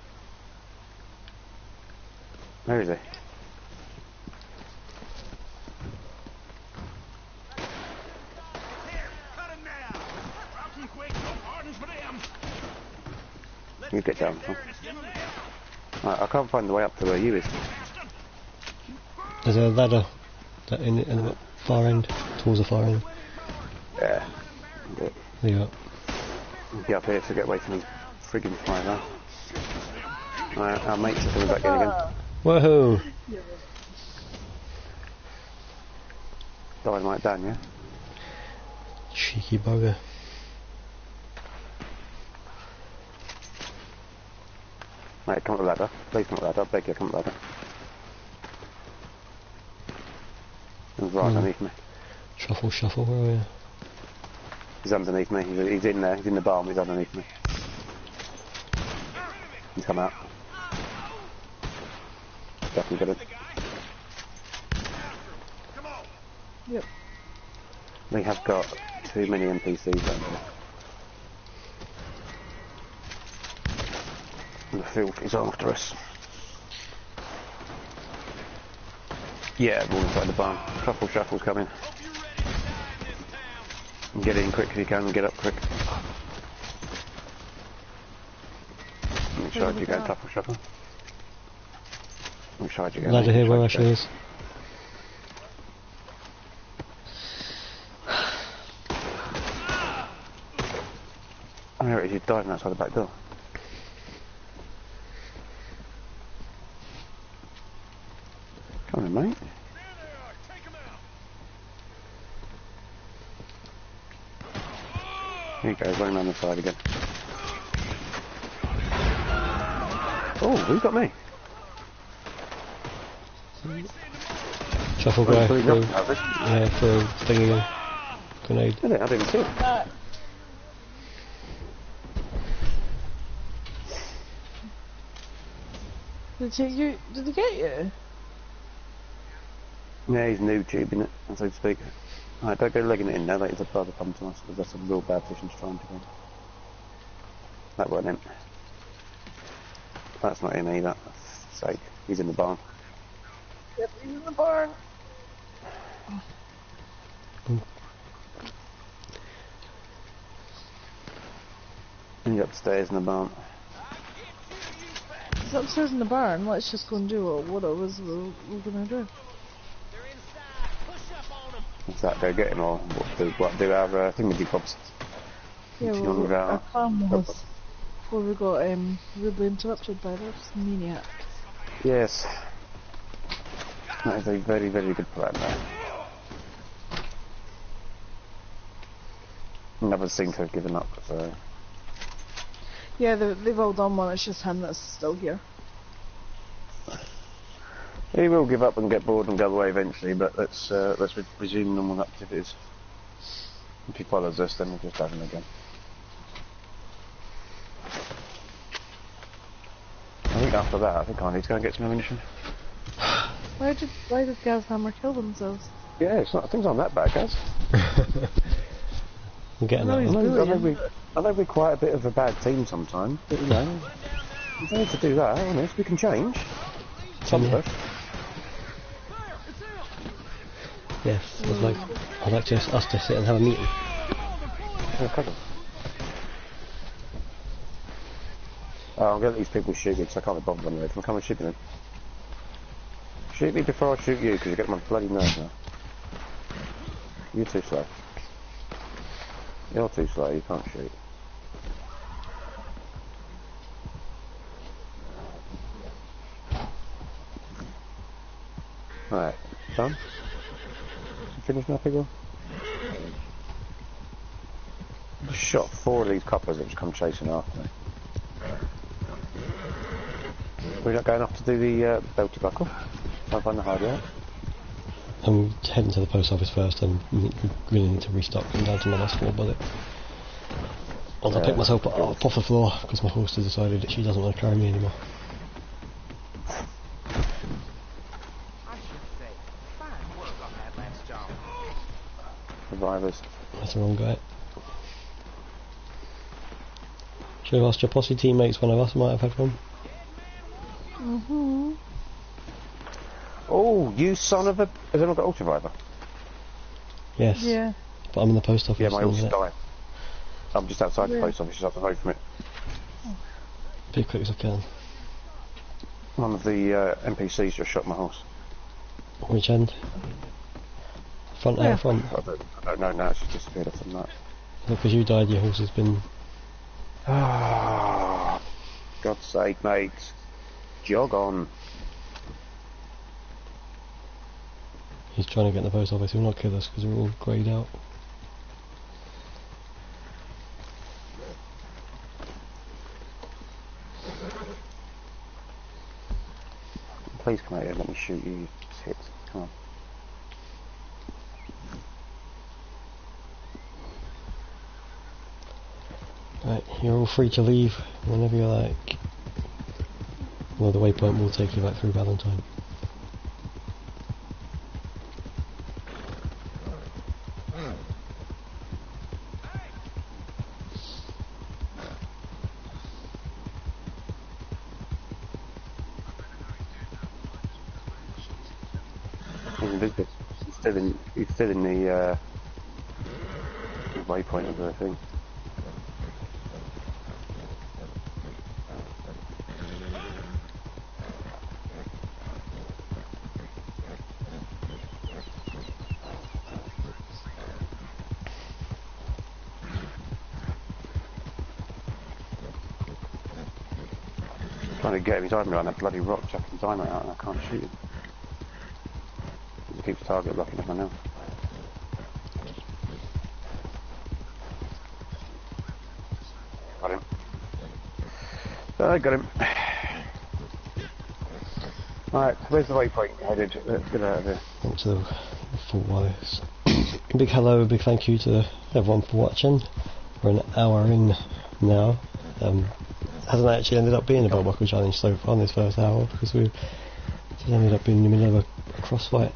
Where is he? You get down, son. Right, I can't find the way up to where you is. There's a ladder in the far end, towards the far end. Yeah. There you are. Get up here to get away from the friggin' fire now. Right, our mates are coming back in again. Woohoo! Dynamite down, yeah? Cheeky bugger. Mate, come up the ladder. Please come up the ladder. I beg you, come up the ladder. He's right underneath me. Truffle shuffle, where are you? He's underneath me. He's in there. He's in the barn. He's underneath me. He's come out. Definitely got him. Yep. We have got too many NPCs down there. And the filth is after us. Yeah, we're all inside the barn. Truffle shuffle's coming. Get in quick if you can and get up quick. Which side you go, Truffle shuffle? Which side you go? Ladder here where Ashley is. Oh, there it is. He's diving outside the back door. Come on, mate. Here he goes, running around the side again. Oh, who's got me? Shuffle guy Really through, nothing, have they? yeah, through thingy grenade. Did it? I didn't see it. Did he get you? Yeah, he's noob tubing it, so to speak. Alright, don't go legging it in now, that is a further problem to us, because that's a real bad position to try and defend. That wasn't him. That's not him either. For sake. He's in the barn. Yep, he's in the barn. He's upstairs in the barn. He's upstairs in the barn. Let's just go and do what it was we're gonna do. They're inside. Push up on them. What's that? Go get him, or what do our thingamajig-bobs? Yeah, Continuing with our our- plan was before we got rudely interrupted by this maniac. Yes. That is a very, very good plan there. Never seem to have given up, so... Yeah, they've all done one. It's just him that's still here. He will give up and get bored and go away eventually, but let's resume normal activities. If he follows us, then we'll just have him again. I think after that, I think I need to go and get some ammunition. Why did Gaz Hammer kill themselves? Yeah, it's not, things aren't that bad, guys. I'm getting No, that he's one. brilliant. I know we're quite a bit of a bad team sometimes, but you know, we don't need to do that, honest. We can change. Some of us. Yes, I'd like us to sit and have a meeting. Yeah, cousin. Oh, I'm going to let these people shoot me because I can't be bothered anyway. Can I come and shoot me then? Shoot me before I shoot you because you get my bloody nerves now. You're too slow. You're too slow, you can't shoot. Right, done? Finished now, people? I just shot 4 of these coppers that just come chasing after me. We're not going off to do the belt to buckle? I'll find the hideout. I'm heading to the post office first and really need to restock. I'm down to my last 4 bullets. I'll pick myself up off the floor because my horse has decided that she doesn't want to carry me anymore. I should say, fine work on that last job. Survivors. That's the wrong guy. Should have asked your posse teammates, one of us might have had one. Mm-hmm. Oh, you son of a... Has anyone got Ultraviver? Yes. Yeah. But I'm in the post office. Yeah, my at the horse is minute. dying. I'm just outside the Yeah. post office, just up the road from it. Be as quick as I can. One of the NPCs just shot my horse. Which end? Front Yeah. out front? I don't know now, it's just disappeared off from that. Because you died, your horse has been... Ah, God's sake, mate. Jog on. He's trying to get in the post office. He'll not kill us because we're all greyed out. Please come out here and let me shoot you, you tit. Come on. Right, you're all free to leave whenever you like. Well, the waypoint will take you back through Valentine. He's invisible. He's still in the waypoint of the thing. Trying to get him, he's hiding behind that bloody rock, chucking dynamite out, and I can't shoot him. He keeps target locking everyone else. Got him. I got him. Alright, where's the waypoint headed? Let's get out of here. back to the Fort Wallace. Big hello, big thank you to everyone for watching. We're an hour in now. Hasn't actually ended up being a belt buckle challenge so far in this first hour because we just ended up being in the middle of a crossfight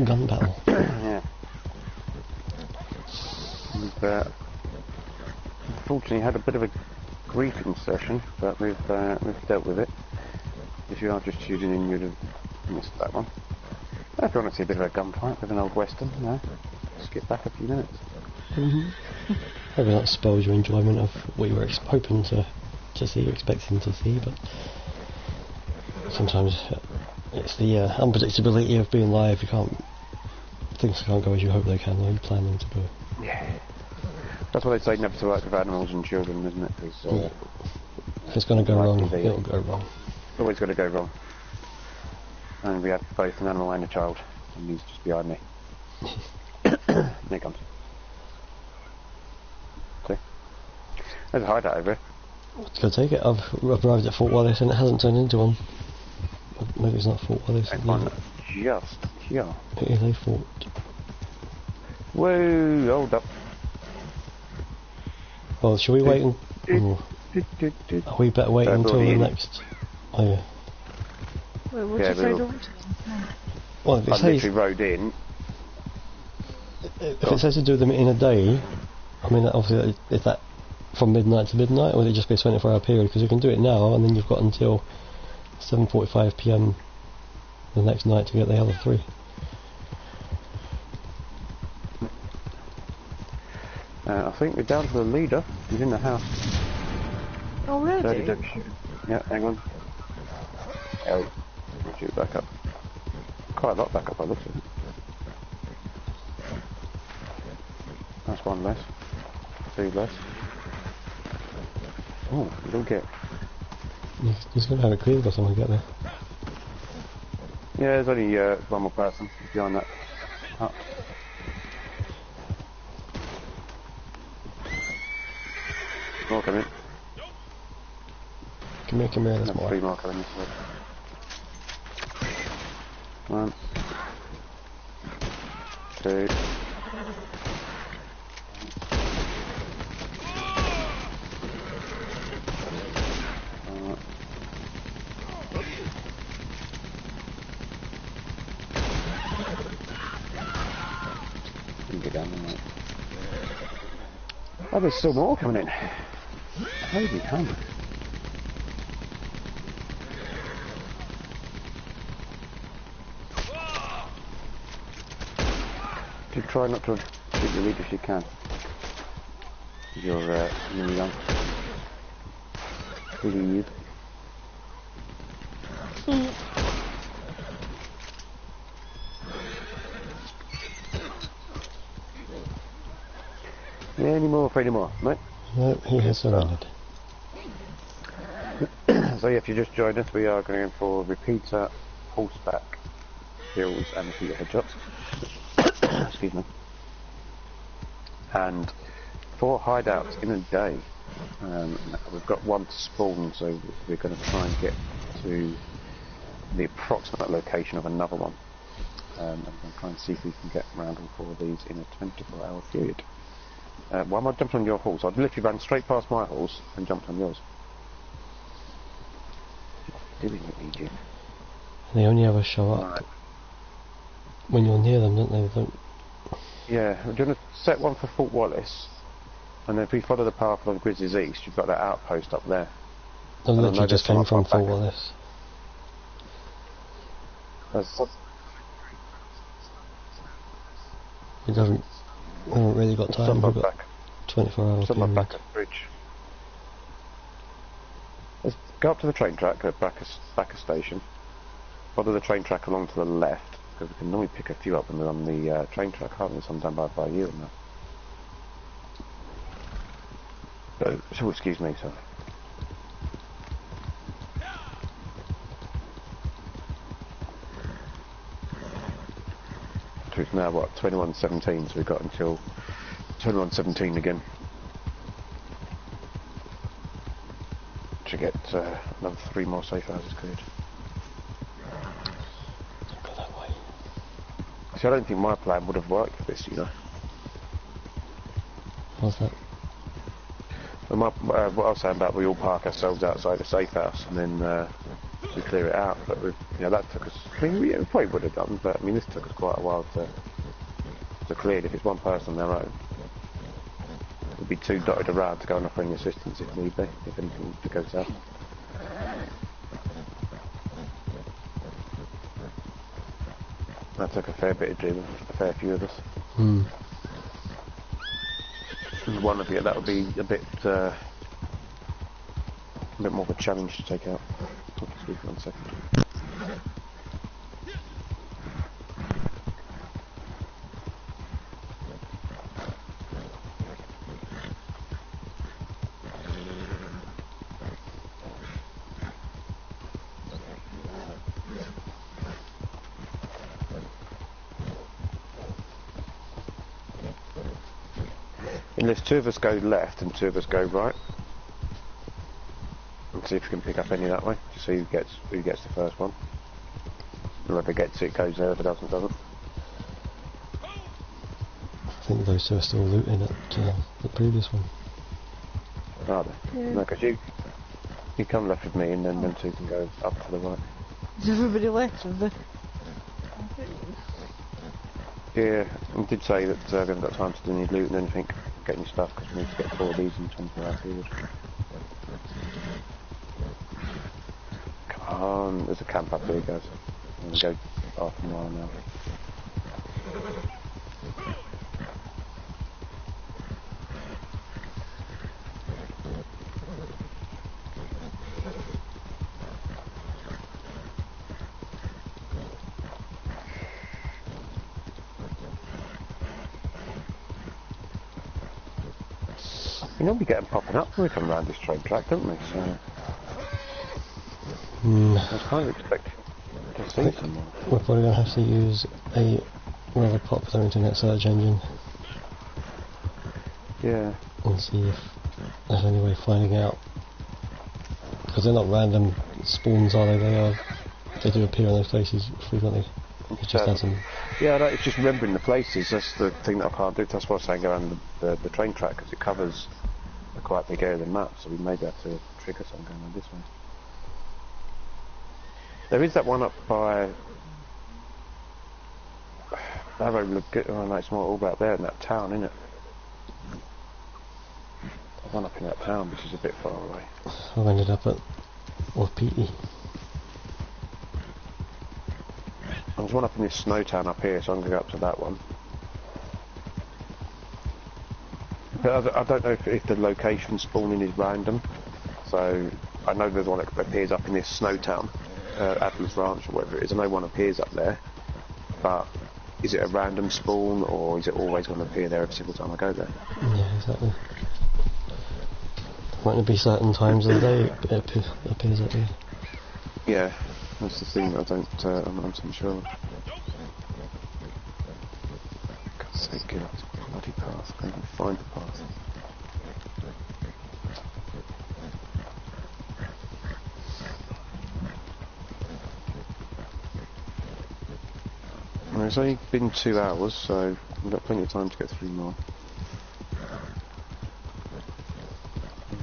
gun battle. Yeah. We've unfortunately had a bit of a griefing session, but we've dealt with it. If you are just tuning in, you'd have missed that one. If you want to see a bit of a gunfight with an old western, you know, skip back a few minutes. Maybe that spoils your enjoyment of what you were hoping to see, expecting to see, but sometimes it's the unpredictability of being live. Things can't go as you hope they can, or you plan them to go. Yeah. That's why they say never to work with animals and children, isn't it? Because if it's going to go wrong, it'll go wrong. Always going to go wrong. And we have both an animal and a child, and he's just behind me. There he comes. See? There's a hideout over here. Let's go take it. I've arrived at Fort Wallace and it hasn't turned into one. Maybe it's not Fort Wallace. Just here. It is a fort. Whoa, hold up. Well, shall we wait and... Are we better wait until the next... Oh yeah. Wait, what'd you say, don't? Well, if it I says... literally rode in. If it says to do them in a day, I mean, obviously, is that from midnight to midnight, or will it just be a 24-hour period? Because you can do it now, and then you've got until 7:45 PM the next night to get the other 3. I think we're down to the leader. He's in the house. Already? Yeah, hang on. Oh, shoot back up. Quite a lot back up, I looked at it. That's one less. 2 less. Oh, you don't get... He's going to have it cleared by someone get there. Yeah, there's only one more person behind that hut. More coming. Come here, there's more. 3 more coming this way. 1, 2. Get down there, mate. Oh, there's still more coming in. Holy hell. You try not to shoot the lead if you can. You're really young. Lead. Yeah, any more, mate? No, he has surrendered. So yeah, if you just joined us, we are going for repeater, horseback, hills and repeater headshots. Excuse me. And 4 hideouts in a day. We've got 1 to spawn, so we're going to try and get to the approximate location of another one. And we're going to try and see if we can get around all 4 of these in a 24-hour period. Why am I jumping on your horse? I'd literally ran straight past my horse and jumped on yours. Doing it, Egypt. They only ever show up when you're near them, don't they? They don't... Yeah, we're going to set one for Fort Wallace, and then if we follow the path along Grizzlies East, you've got that outpost up there. I literally just came from Fort Wallace. We haven't really got time. We've got 24 hours. Someone back at the bridge. Let's go up to the train track at Backer Station. Follow the train track along to the left, because we can normally pick a few up when we're on the train track, can't we? Sometime by you and that. So, excuse me, sorry. So it's now what, 21:17, so we've got until 21:17 again to get another 3 more safe houses cleared. Don't go that way. See, I don't think my plan would have worked for this, you know. What's that? What I was saying about we all park ourselves outside a safe house and then we clear it out, but you know, that took us. I mean, we probably would have done, but I mean, this took us quite a while to clear it. If it's one person on their own, it'd be too dotted around to go and offer any assistance if need be, if anything goes south. That took a fair bit of doing, a fair few of us. Hmm. And one of you, that would be a bit more of a challenge to take out. I'll just speak for 1 second. Unless two of us go left and two of us go right. And see if we can pick up any that way. To see who gets the first one. Whoever gets it goes there, if it doesn't, doesn't. I think those two are still looting at the previous one. Are they? Yeah. No, because you come left with me and then them two can go up to the right. Is everybody left of the... Yeah, I did say that we haven't got time to do any loot and anything, getting stuff, because we need to get 4 of these in 24 hours period. Come on, there's a camp up here, guys. I'm going to go half a mile now. We normally get them popping up when we come around this train track, don't we? So I was kind of expecting to see someone. We're probably going to have to use a rather popular internet search engine Yeah. and see if there's any way of finding out. Because they're not random spawns, are they? They do appear in those places frequently. It just hasn't. Yeah, no, it's just remembering the places. That's the thing that I can't do. That's why I was saying go around the train track, because it covers a quite big area of the map, so we may be able to trigger something going on this way. There is that one up by Barrow Lagoon. Oh no, it's not all about there in that town, isn't it? The one up in that town, which is a bit far away. I've ended up at Wapiti. There's one up in this snow town up here, so I'm going to go up to that one. But I don't know if the location spawning is random. So I know there's one that appears up in this snow town, Adler's Ranch or whatever it is. I know one appears up there, but is it a random spawn or is it always going to appear there every single time I go there? Yeah, exactly. Might be certain times of the day it appears up here. Yeah, that's the thing that I'm not so sure of. God's sake, get up to the bloody path. I can't even find the path. Well, it's only been 2 hours, so we've got plenty of time to get 3 more.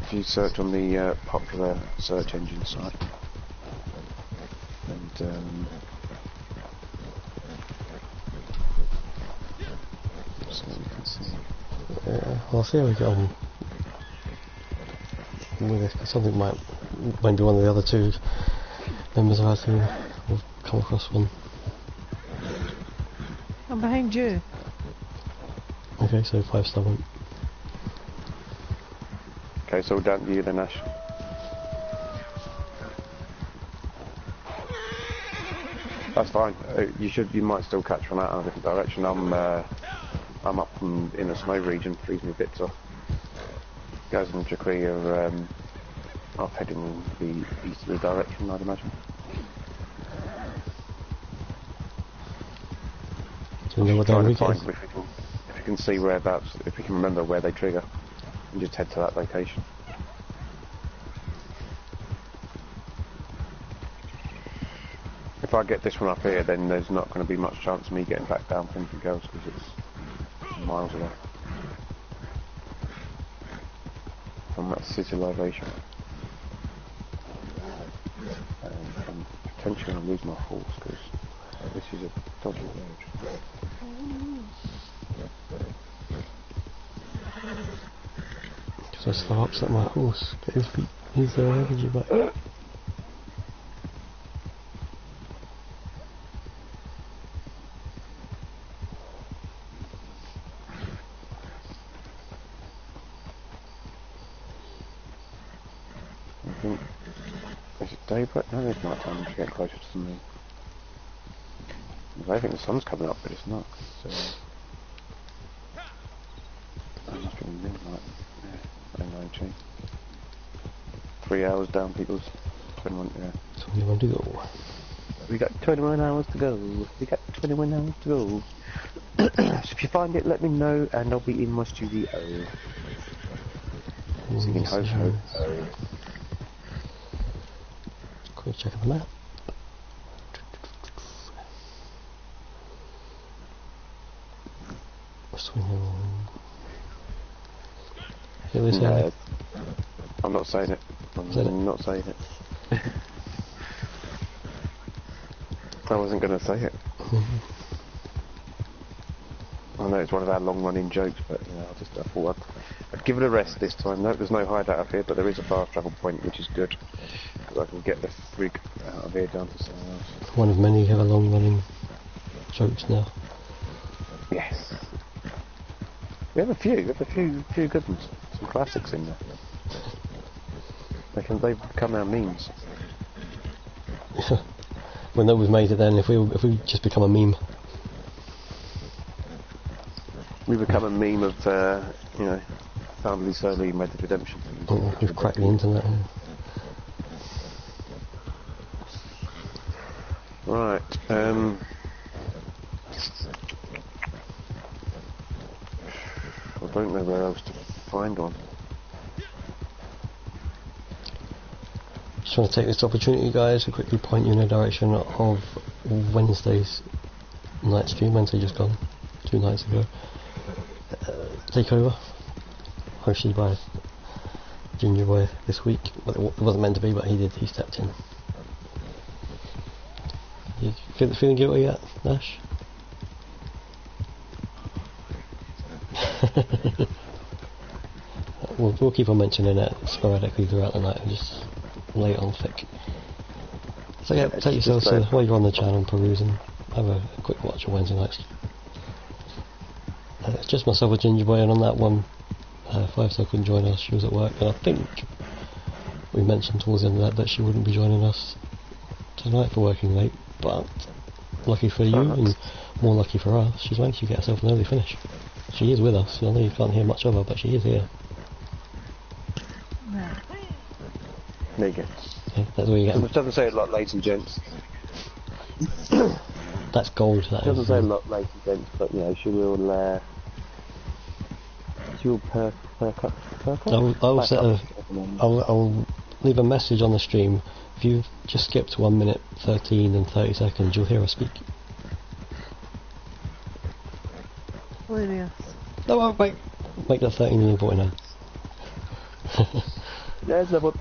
If you search on the popular search engine site, and so we can see. Yeah, I'll see how we get on with this, because something maybe one of the other two members of our team will come across one. I'm behind you. Okay, so 5 stubborn. Okay, so we're down to you then, Ash. That's fine. You might still catch one out in a different direction. I'm up in the snow region, freeze me bits off. Guys in Jacquerie are off heading in the easterly direction, I'd imagine. Do you know what their Trying week to find is? if we can see whereabouts, if we can remember where they trigger, and just head to that location. If I get this one up here, then there's not going to be much chance of me getting back down for anything else because it's miles away from that city elevation. And potentially I'll lose my horse because this is a dodgy road. Because I slow upset my horse. Get his feet, his energy back. I think, is it daybreak? No, it's night time to get closer to the moon. I think the sun's coming up, but it's not. So, it must be midnight. Yeah, 19. 3 hours down, peoples. 21, yeah. 21 to go. We got 21 hours to go. We got 21 hours to go. So if you find it, let me know, and I'll be in my studio. Singing ho ho ho. Quick check of the map. Swing. Here we No, I'm not saying it. I'm not saying it. I wasn't going to say it. I know it's one of our long-running jokes, but you know, I thought I'd give it a rest this time. No, there's no hideout up here, but there is a fast travel point, which is good, because I can get the frig out of here down to somewhere else. One of many have a long-running jokes now. Yes. We have a few good ones, some classics in there. They've become our memes. Well, no, we've made it then. If we just become a meme. We become a meme of, you know, family slowly made the redemption. Oh, we've cracked the internet. Right. I don't know where else to find one. Just want to take this opportunity, guys, to quickly point you in the direction of Wednesday's night stream. Wednesday just gone, 2 nights ago. Takeover, hosted by Ginger Boy this week. Well, it wasn't meant to be, but he stepped in. You feeling guilty yet, Nash? We'll keep on mentioning it sporadically throughout the night and just lay it on thick. So yeah, take yourself to while you're on the channel perusing, have a quick watch of Wednesday nights. It's just myself with Ginger Boy, and on that one, 5 so couldn't join us. She was at work, and I think we mentioned towards the end of that she wouldn't be joining us tonight for working late. But lucky for you, and more lucky for us, she's managed to get herself an early finish. She is with us. I know you can't hear much of her, but she is here. No. There you go. Yeah, that's where you get. It doesn't say a lot, ladies and gents. That's gold. That It doesn't is, say a lot, ladies and gents, but you know, she will perk up. I'll leave a message on the stream. If you just skipped 1 minute 13 and 30 seconds, you'll hear her speak. Hilarious. No, wait. Make that 13 and 49. There's the one.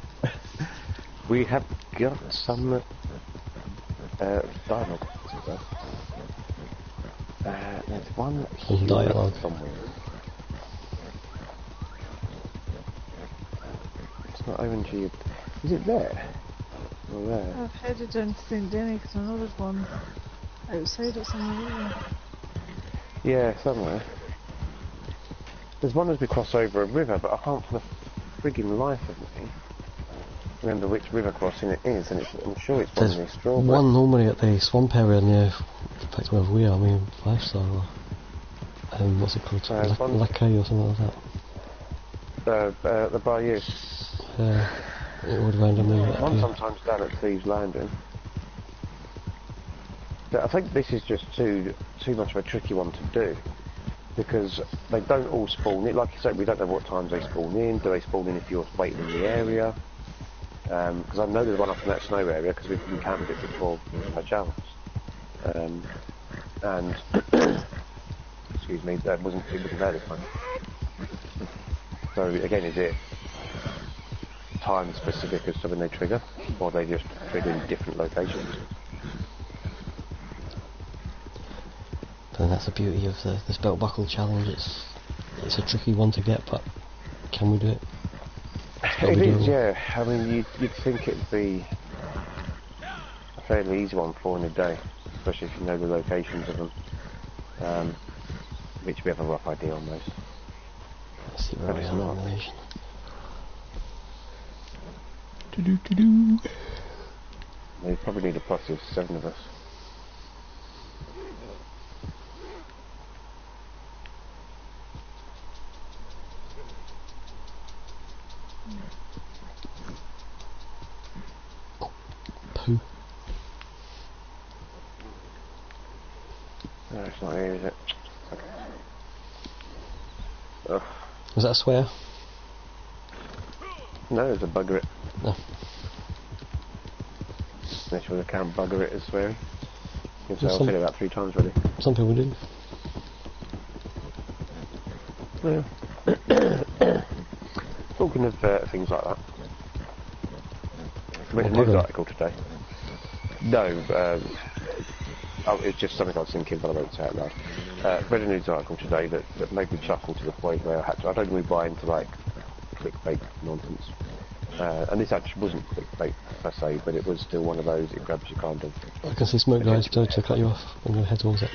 We have got some dialogue. There's one Some dialogue. somewhere. It's not ONG. Is it there? Or there? I've headed down to St Denny because I know there's one outside it somewhere. Yeah, somewhere. There's one as we cross over a river, but I can't for the frigging life of me remember which river crossing it is, and I'm sure it's one near Strawberry. One normally at the swamp area near, in fact, wherever we are, I mean, 5 star. What's it called? Lacay or something like that. The Bayou. It would randomly One appear. sometimes down at Thieves Landing. But I think this is just too much of a tricky one to do, because they don't all spawn in. Like you said, we don't know what times they spawn in. Do they spawn in if you're waiting in the area? Because I know there's one up in that snow area because we've encountered it before by chance. And excuse me, it wasn't there this time. So again, is it time specific as to when they trigger, or they just trigger in different locations? And that's the beauty of this belt buckle challenge. It's a tricky one to get, but can we do it? It is, yeah. I mean, you'd think it'd be a fairly easy one for in a day, especially if you know the locations of them, which we have a rough idea on those. Let's see where we are on the nation. We probably need a posse of 7 of us. Poo. No, it's not here, is it? Okay. Ugh. Was that a swear? No, it's a bugger it. No. Unless you want to count bugger it as swearing. I've Some- said it about 3 times already. Some people do. Yeah. Talking of things like that. I read a What, news bugger? article today. No, it's just something I was thinking, but I won't say it out loud. Read a news article today that made me chuckle to the point where I don't really buy into like clickbait nonsense. And this actually wasn't clickbait per se, but it was still one of those, it grabs you kind of. I can see smoke, guys. Don't to cut you off. I'm going to head towards it.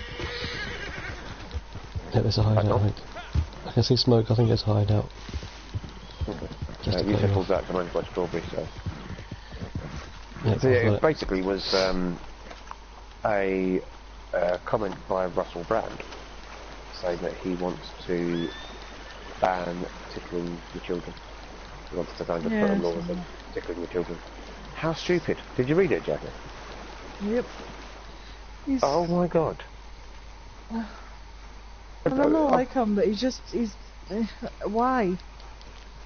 Yeah, there's a hideout, I think. I can see smoke. I think it's a hideout. Okay. Just to You cut you said off. that to by strawberry, so. Yeah, So yeah, I've got it it. basically was a comment by Russell Brand saying that he wants to ban tickling the children. He wants to kind of put a law against tickling the children. How stupid. Did you read it, Jackie? Yep. He's, Oh my god. I don't know, like him, but he's why?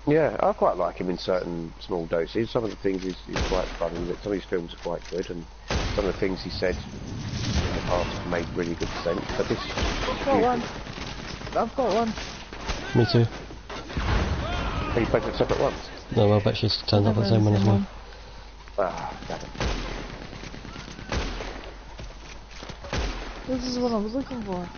Yeah, I quite like him in certain small doses. Some of the things he's quite funny, but some of his films are quite good, and some of the things he said in the past made really good sense. But this, I've got one. I've got one. Me too. are you both at separate ones? No, I bet she's turned up the same one as well. Ah, damn it. This is what I was looking for.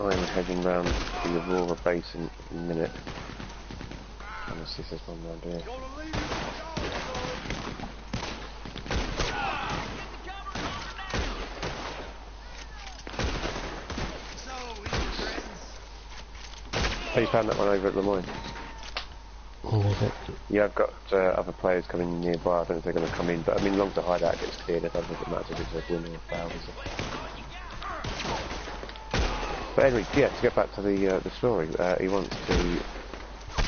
I'm heading round to the Aurora base in a minute. Trying to see if there's one round here. Oh, you found that one over at Lemoyne? Okay. Yeah, I've got other players coming nearby. I don't know if they're going to come in, but I mean, as long as the hideout gets cleared, it doesn't really matter if it's a win or a foul, is it? But anyway, yeah, to get back to the story, he wants to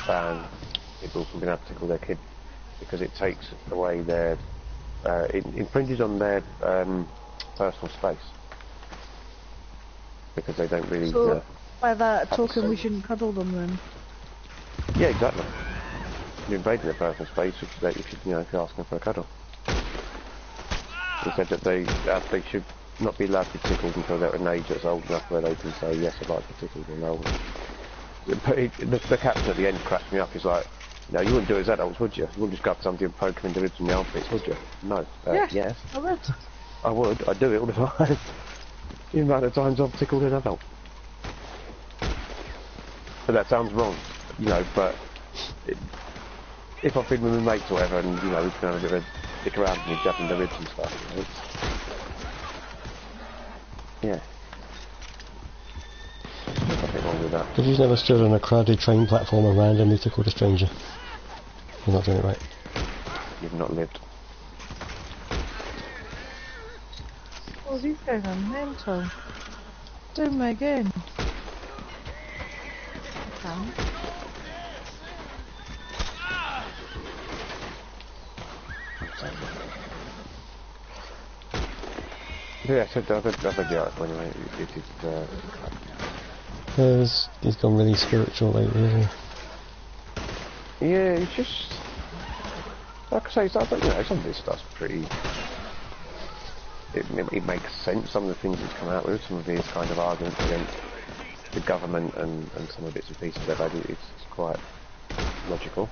ban people from being able to tickle their kid because it takes away their, it infringes on their personal space because they don't really. So, by that token, we say. shouldn't cuddle them then. Yeah, exactly. You're invading their personal space, which is if you're asking for a cuddle. He said that they should not be allowed to be tickled until they're at an age that's old enough where they can say, yes, I'd like to be tickled, and they'll. But the captain at the end cracked me up. He's like, no, you wouldn't do it as adults, would you? You wouldn't just go up to somebody and poke them in the ribs and the armpits, would you? No. Yes. I would. I would. I do it all the time. The amount of times I've tickled an adult. But that sounds wrong, but if I've been with my mates or whatever and, we can have a bit of a dick around and jab in the ribs and stuff, yeah. Nothing wrong with that. If you've never stood on a crowded train platform and randomly tickled a stranger, you're not doing it right. You've not lived. Oh, these guys are mental. Do me again. Okay. Yeah, I said the article anyway. It is. He's gone really spiritual lately, hasn't he? Yeah, it's just like I say, you know, some of this stuff's pretty. It makes sense. Some of the things he's come out with, some of his kind of arguments against the government and some of the bits and pieces they've had, it's quite logical.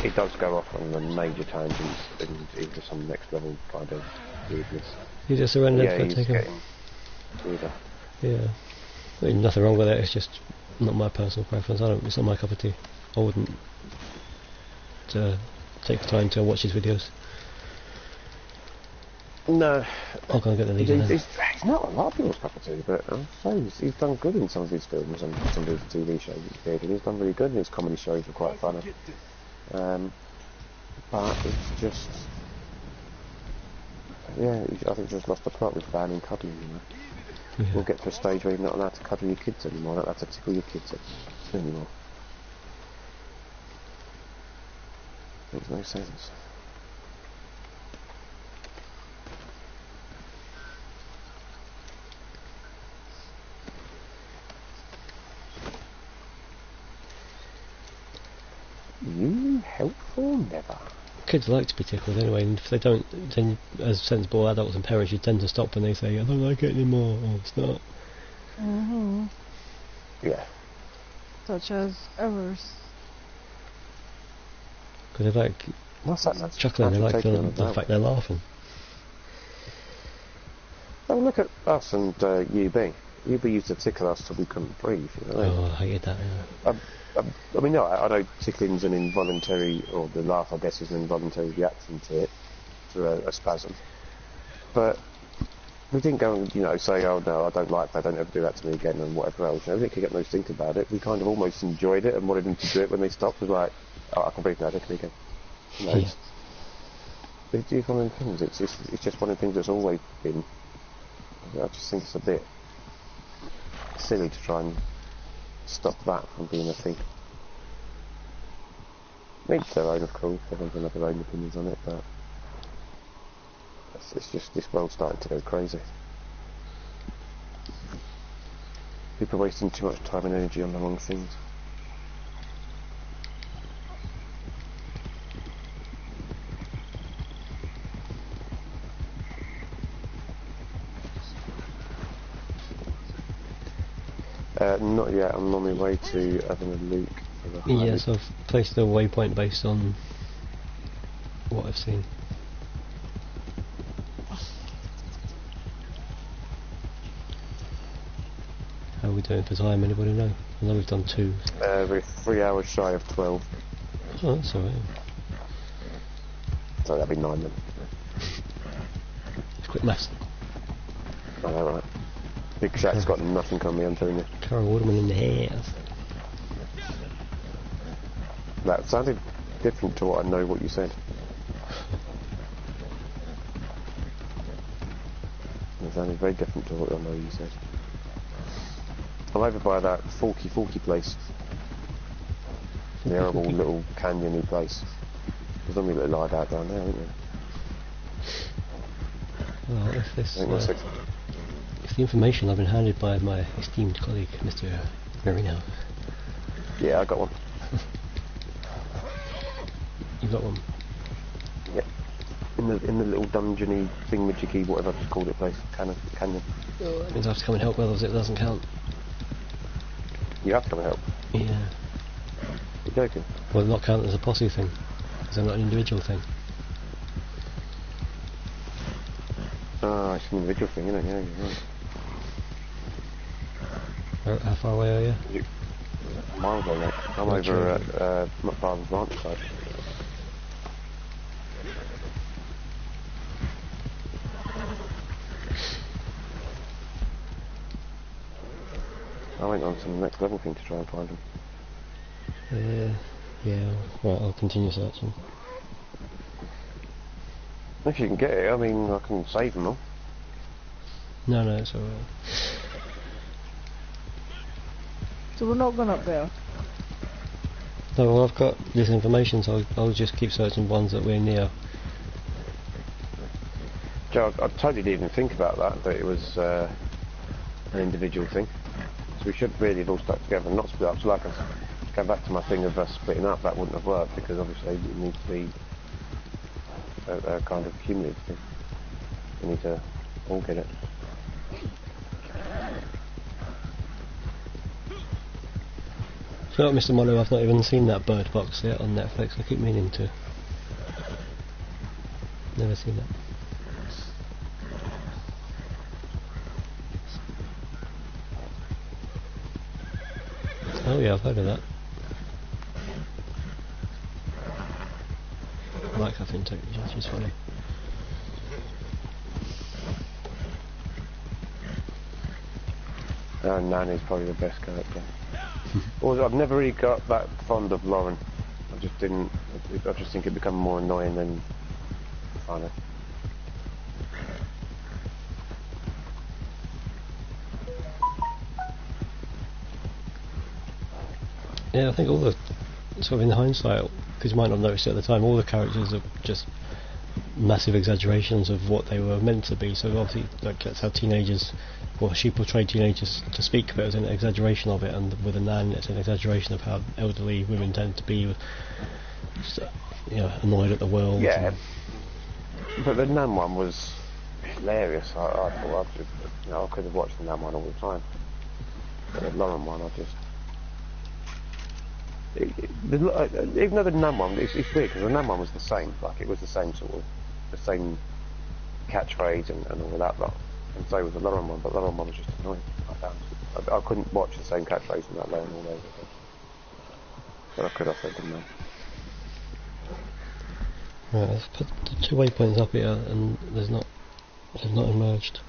It does go off on the major tangents and into some next level kind of weirdness. He just surrendered Yeah, for he's taking. getting weirder. Yeah. There's nothing wrong with it, it's just not my personal preference. It's not my cup of tea. I wouldn't take the time to watch his videos. No, I'm gonna get the lead in he's not a lot of people's cup of tea, but I'm saying he's done good in some of his films and some of his TV shows he's appeared in. He's done really good, and his comedy shows are quite funny. But it's just, yeah, I think he's just lost the plot with banning cuddling, you know. Yeah. We'll get to a stage where you're not allowed to cuddle your kids anymore, not allowed to tickle your kids anymore. Makes no sense. You helpful never. Kids like to be tickled anyway, and if they don't, then as sensible adults and parents, you tend to stop when they say, I don't like it anymore, or it's not. Yeah. Such as ours. Because they like What's that? chuckling, they like the fact they're laughing. Oh, look at us and UB. UB used to tickle us till we couldn't breathe, you know. Oh, I hated that, yeah. I mean, no, I know tickling's an involuntary, or the laugh, I guess, is an involuntary reaction to it, to a spasm. But we didn't go and, you know, say, oh no, I don't like that, don't ever do that to me again, and whatever else. You know, we didn't get no stink about it. We kind of almost enjoyed it and wanted them to do it when they stopped. It was like, oh, I can breathe now, tickle me again. You know, it's one of the things. It's just one of the things that's always been. I just think it's a bit silly to try and stop that from being a thing. Each their own, of course. Everyone's going to have their own opinions on it, but it's just this world's starting to go crazy. People are wasting too much time and energy on the wrong things. Not yet. I'm on my way to having a look. Yes, I've placed a waypoint based on what I've seen. How are we doing for time? Anybody know? I know we've done 2. We're 3 hours shy of 12. Oh, that's alright. So that'd be 9 then. Quick maths. Oh, alright. Big Shaq's got nothing on me, I'm telling you. Carol Waterman in the house. That sounded different to what I know what you said. It sounded very different to what I know you said. I'm over by that Forky place. The horrible little canyon-y place. There's normally a little hideout down there, isn't there? Well, if this, I think that's it. if the information I've been handed by my esteemed colleague, Mr. Marino. Yeah, I got one. You've got one. Yeah. In the little dungeony thingamajiggy, whatever I've called it place, canyon. Oh, that means I have to come and help others, it doesn't count. You have to come and help. Yeah. You're joking. Well, not count as a posse thing. Because I'm not an individual thing. Ah, it's an individual thing, isn't it? Yeah, you're right. How far away are you? Miles away, mate. I'm over at my father's ranch side. I went on to the next level thing to try and find them. Yeah. Right, I'll continue searching. If you can get it, I mean, I can save them all. No, it's alright. So we're not going up there. No, well, I've got this information, so I'll just keep searching ones that we're near. Joe, I totally didn't even think about that it was an individual thing. we should really have all stuck together and not split up. So like I go back to my thing of us splitting up, that wouldn't have worked because obviously it needs to be a kind of cumulative thing. We need to all get it. You know what, Mr. Mono, I've not even seen that Bird Box yet on Netflix. I keep meaning to. Never seen that. Oh yeah, I've heard of that. I like Catherine Tate, she's funny. Nanny's probably the best character. Although I've never really got that fond of Lauren. I just didn't. I just think it become more annoying than funny. Yeah, I think all the, sort of in hindsight, because you might not have noticed it at the time, all the characters are just massive exaggerations of what they were meant to be. So obviously, like, that's how teenagers, well, she portrayed teenagers to speak, but it was an exaggeration of it, and with a Nan, it's an exaggeration of how elderly women tend to be, just, annoyed at the world. Yeah, but the Nan one was hilarious. I thought I could have watched the Nan one all the time. But the Lauren one, I just... even though the Nan one, it's weird because the Nan one was the same. Like, it was the same sort of, the same catchphrase and all of that lot. And so was the Lauren one, but the Lauren one was just annoying. I couldn't watch the same catchphrase in that Lauren all over again. But I could have said them now. Right, let's put the 2 waypoints up here, and they've not emerged.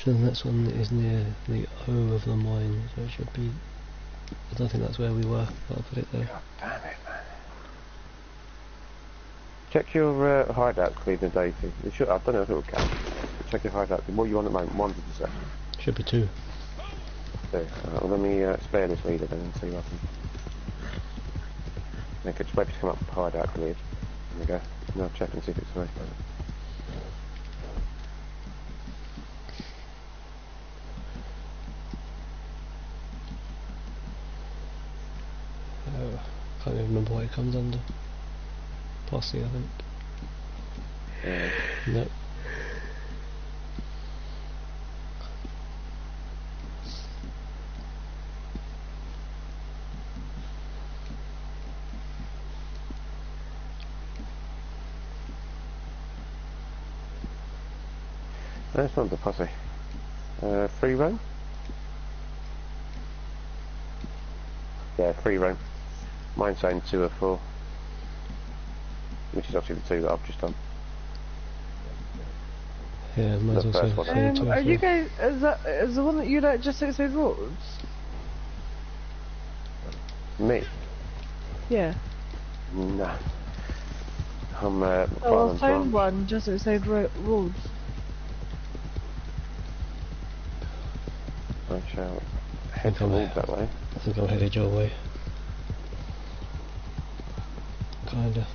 So the next one is near the O of the mine, so it should be... I don't think that's where we were, but I'll put it there. God damn it, man. Check your hideout clean the day thing. It should, I don't know if it will count. Check your hideout. What are you on at the moment? 1 did you say? Should be 2. Well, let me spare this leader then and see what I can make it. Just wait to come up with hideout cleared. There we go. Now check and see if it's right. Can't even remember what it comes under. Posse, I think. Nope. No, it's not the Posse. Free roam? Yeah, free roam. Mine's saying 2 or 4. Which is obviously the 2 that I've just done. Yeah, mine's The also first one. saying 2 or Are 4. you guys, is the one that you're at just outside Rhodes? Me? Yeah. No. I'm Oh, well, I found one just outside Rhodes. I shall head towards that way. I think I'm headed your way. Kinda.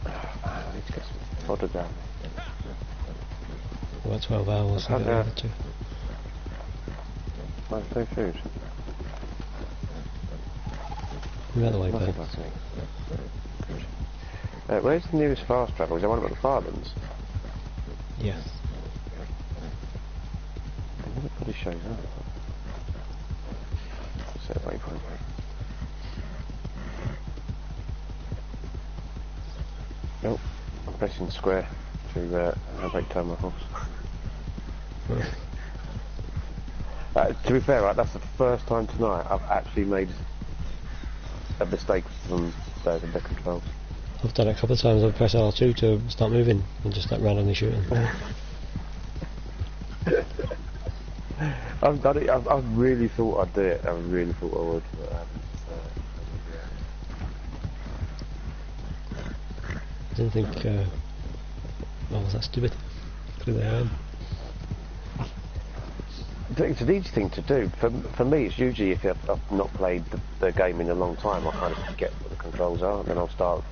I need to get some fodder down About 12 hours to get over to. there. No food. You're out the way, Nothing Ben. like me. Good. Where's the nearest fast travel? Is there one at the Farlands? Yes. It never bloody shows up. Set waypoint. Oh, I'm pressing square to break turn my horse. To be fair, right, that's the first time tonight I've actually made a mistake from those in the controls. I've done it a couple of times. I've pressed R2 to start moving and just start randomly shooting. I've done it. I really thought I'd do it. I really thought I would. But, I didn't think. Oh, was that stupid? Clearly I am. It's an easy thing to do. For me, it's usually if I've not played the game in a long time, I kind of forget what the controls are, and then I'll start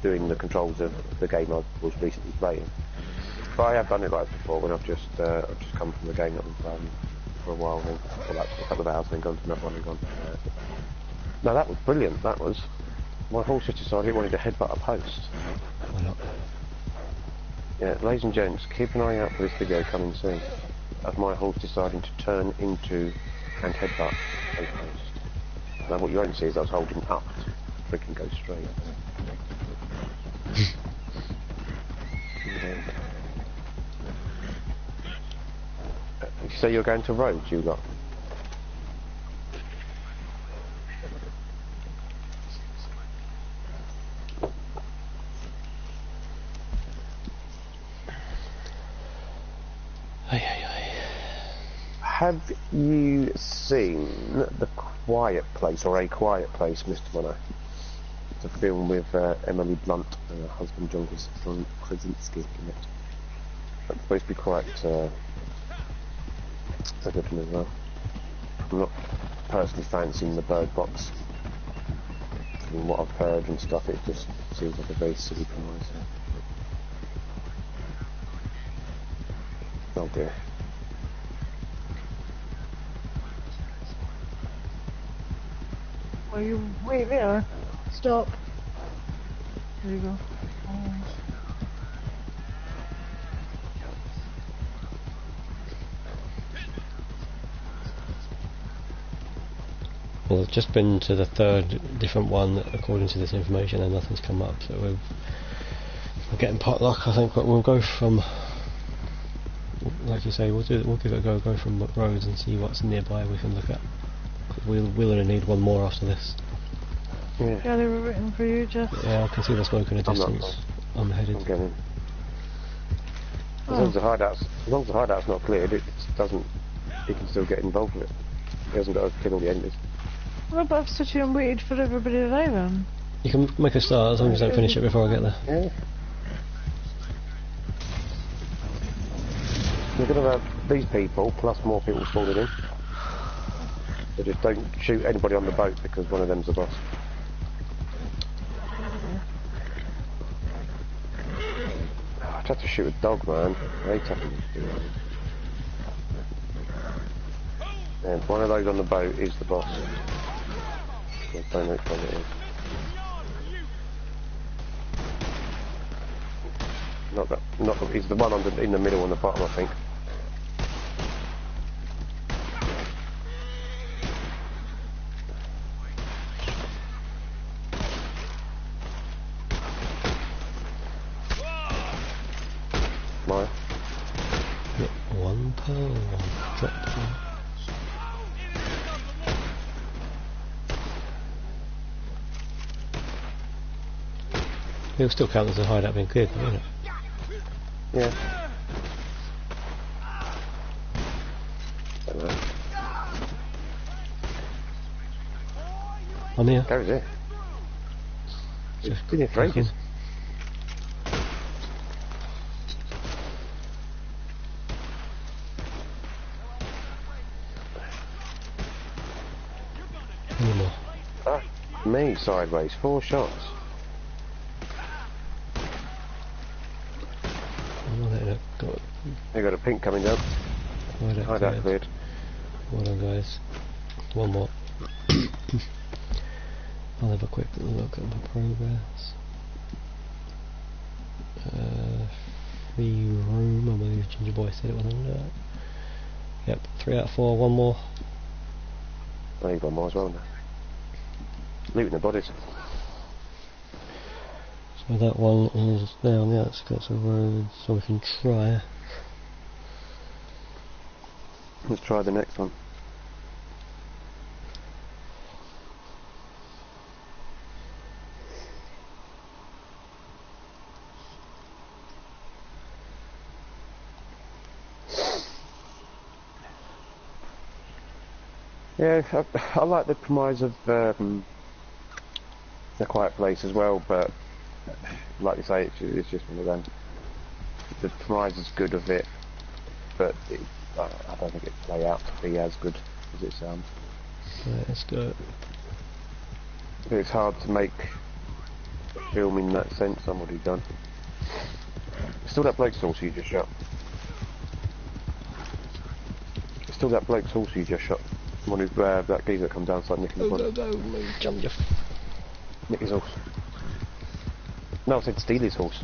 doing the controls of the game I was recently playing. But I have done it like before when I've just come from the game that I've been playing for a while, then, for like a couple of hours, then gone to another one and gone. No, that was brilliant. That was. My horse just decided he wanted to headbutt a post. Why not? Yeah, ladies and gents, keep an eye out for this video coming soon. Of my horse deciding to turn into and headbutt a post. Now what you won't see is I was holding up to freaking go straight. You say you're going to roads, you lot? Have you seen The Quiet Place, or A Quiet Place, Mr. Mono? It's a film with Emily Blunt and her husband John Krasinski in it. It's supposed to be quite a good one as well. I'm not personally fancying The Bird Box. From what I've heard and stuff, it just seems like a very silly premise. Oh dear. Well, you wait there. Stop. There you go. Well, I've just been to the third different one according to this information, and nothing's come up. So we're getting pot luck. I think we'll go from, like you say, we'll give it a go. Go from roads and see what's nearby we can look at. We'll only need one more after this. Yeah, they were waiting for you, Jeff. Yeah, I can see the smoke in the distance. I'm headed. I'm getting. As long as the hideout's not cleared, it doesn't. He can still get involved with it. He hasn't got to kill all the enemies. Well, but I've stood here and waited for everybody to arrive then. You can make a start as long as you don't finish it before I get there. Yeah. We're going to have these people plus more people spawning in. So just don't shoot anybody on the boat because one of them's the boss. I tried to shoot a dog, man. I hate having to do that. And one of those on the boat is the boss. I don't know which one it is. It's the one in the middle and the bottom, I think. Maya? Get one pearl, one drop pearl. It'll still count as a hideout being cleared, won't it? Yeah. Don't know. I'm here. Gary's here. He's been here for ages. Any more? Ah, me sideways, 4 shots. They got a pink coming down. Hideout cleared. Well done, guys. One more. I'll have a quick look at my progress. Free room, I believe Ginger Boy said it was under. Yep, 3 out of 4, one more. Oh, you've got more as well now. Looting the bodies. So that one is there on the outskirts of the road, so we can try. Let's try the next one. Yeah, I like the premise of The Quiet Place as well, but like you say, it's just one of them. The premise is good of it, but I don't think it'd play out to be as good as it sounds. Right, let's go. It's hard to make a film in that sense. I'm already done. Still that bloke's horse you just shot. Still that bloke's horse you just shot. The one who that geezer that come down inside nicking his one. Go, jump you. Nick his horse. No, I said steal his horse.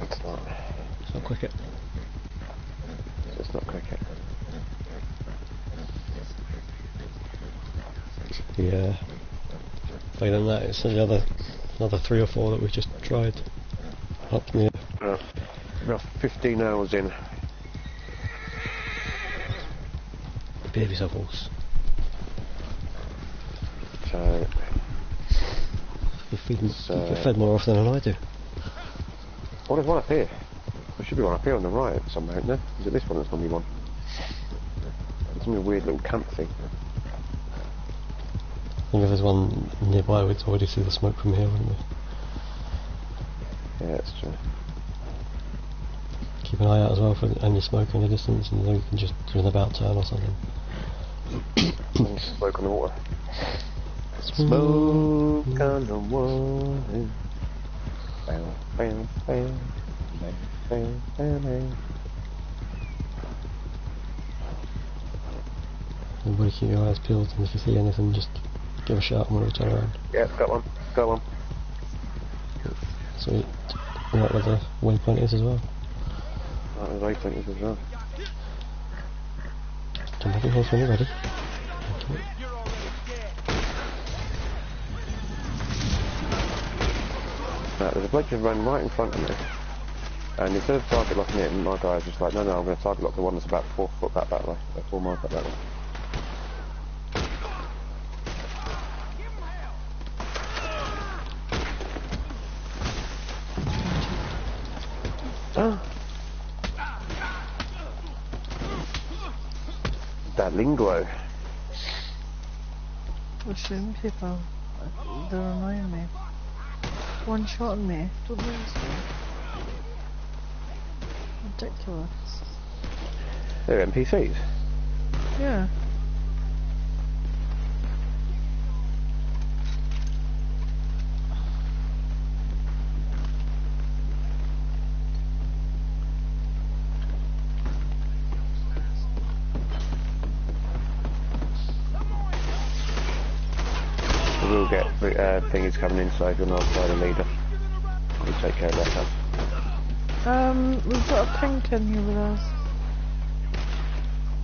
It's not cricket. It's not cricket. Yeah. Failing that, it's another 3 or 4 that we've just tried. Up near. About 15 hours in. Behave yourself, horse. So, You get fed more often than I do. oh, there's one up here. There should be one up here on the right somewhere, isn't there? Is it this one that's normally one? It's a weird little camp thing. I think if there's one nearby, we'd already see the smoke from here, wouldn't we? Yeah, that's true. Keep an eye out as well for any smoke in the distance, and then you can just do an about turn or something. Smoke on the water. Smoke on the water. Bam, bam, bam. Bam, bam, bam, bam. Everybody keep your eyes peeled, and if you see anything, just give a shout when we turn around. Yeah, got one. Got one. Sweet. Right where the waypoint is as well. Right, the waypoint is as well. Jump back in horse when you're ready. Thank you. There's a bloke just run right in front of me, and instead of target locking him, my guy's just like, no, I'm going to target lock the one that's about 4 foot back that way, 4 miles back that way. That lingo. We're shooting people. They're annoying me. One shot on me. Don't lose me. Ridiculous. They're NPCs. Yeah. We'll get thingies coming in, so if you're not the leader, we'll take care of that. We've got a pink in here with us.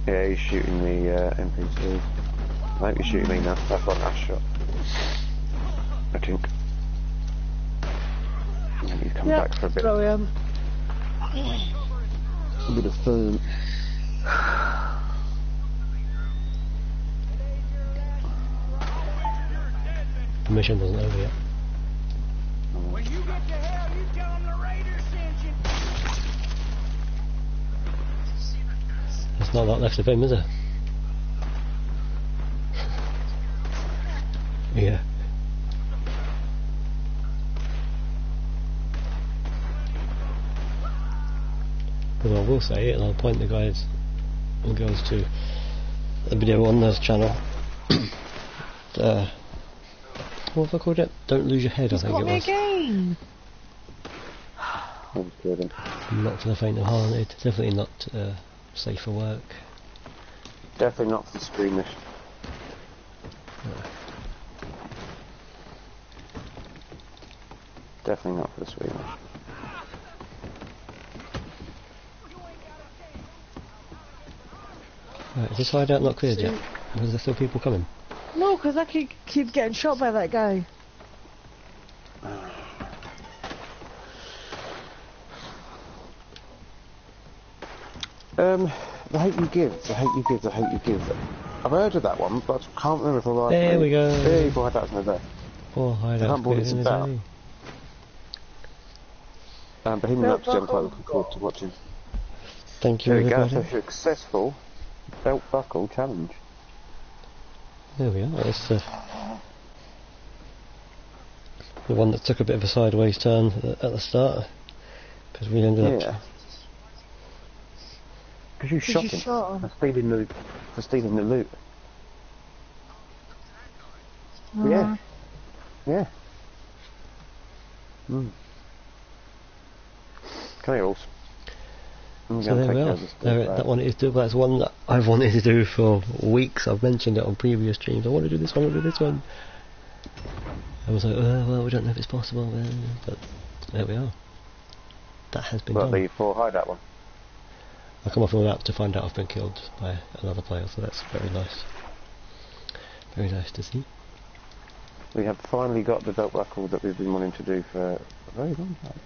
Yeah, he's shooting the NPCs. I think he's shooting me now. That's one last shot. I think. And he's come back for a bit. Brilliant. A bit of fun. The mission wasn't over yet. When you get to hell, you tell them the Raiders sent you. There's not a lot left of him, is there? Yeah. But I will say, and I'll point the guys and girls to a video on this channel. What have I called it? Don't lose your head, I think it was. Again. I'm kidding. Not for the faint of hearted. Definitely not safe for work. Definitely not for the squeamish. Definitely not for the squeamish. Right, is this hideout not cleared yet? Or is there still people coming? No, because I keep getting shot by that guy. The hate you give, the hate you give, the hate you give. I've heard of that one, but I can't remember if I like. There we go. There you go, hideouts in there. Poor hideout what it's cleared in his about. way. Bohemian Rhapsody, I'm quite looking forward to watching. Thank you, There we go. everybody. So successful belt buckle challenge. There we are. It's the one that took a bit of a sideways turn at the start, because we ended up. Yeah. Because you shot him for stealing the loot. Yeah. Yeah. Mm. Come here, Rolls. So there we are. That one is doable. That's one that I've wanted to do for weeks. I've mentioned it on previous streams. I want to do this one. I want to do this one. I was like, well, we don't know if it's possible, but there we are. That has been done. The 4 hideout one. I come off all that to find out I've been killed by another player, so that's very nice. Very nice to see. We have finally got the belt buckle that we've been wanting to do for a very long time.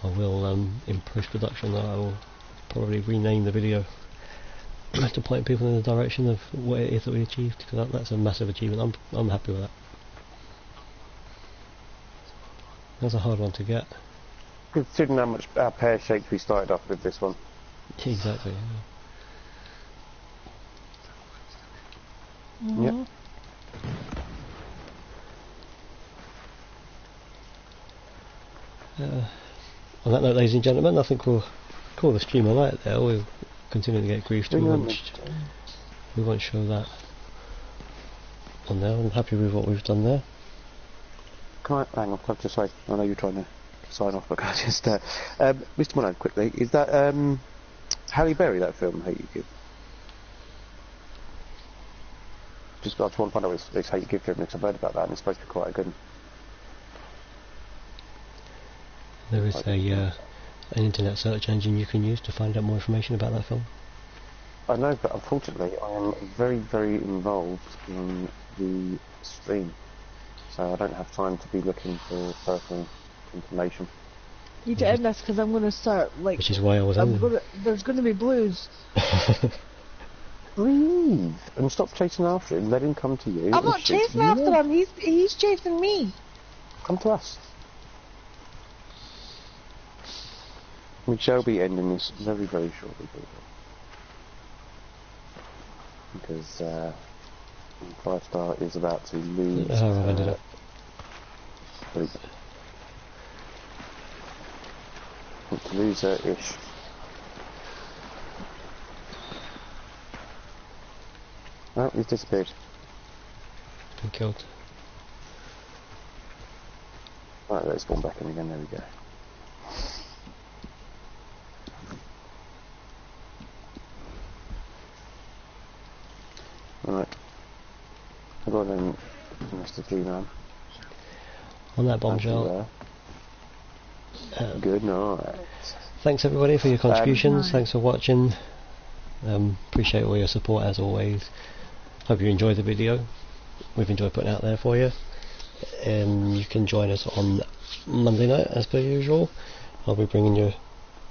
I will, in post-production, I will probably rename the video to point people in the direction of what it is that we achieved, because that's a massive achievement. I'm happy with that. That's a hard one to get. Considering how much our pear-shaped we started off with this one. Exactly. Yep. On that note, ladies and gentlemen, I think we'll call the stream a night there. We'll continue to get griefed. We won't show that on there. I'm happy with what we've done there. Can I hang on? I've just say, I know you're trying to sign off, but can I just Mr. Malone, quickly, is that Halle Berry, that film Hate You Give? I just want to find out this Hate You Give film, because I've heard about that and it's supposed to be quite a good one. There is an internet search engine you can use to find out more information about that film. I know, but unfortunately I am very, very involved in the stream, so I don't have time to be looking for personal information. You need to end this because I'm going to start, like... Which is why I was there's going to be blues. Breathe and stop chasing after him. Let him come to you. I'm not chasing after him. He's chasing me. Come to us. We shall be ending this very, very shortly, because 5-star is about to lose. I've ended up. To lose her-ish. Oh, he's disappeared. Been killed. Right, let's spawn back in again. There we go. Right. How about then, Mr. G-Man? On that bombshell. Good night. Thanks everybody for your contributions. Thanks for watching. Appreciate all your support as always. Hope you enjoyed the video. We've enjoyed putting it out there for you. You can join us on Monday night as per usual. I'll be bringing you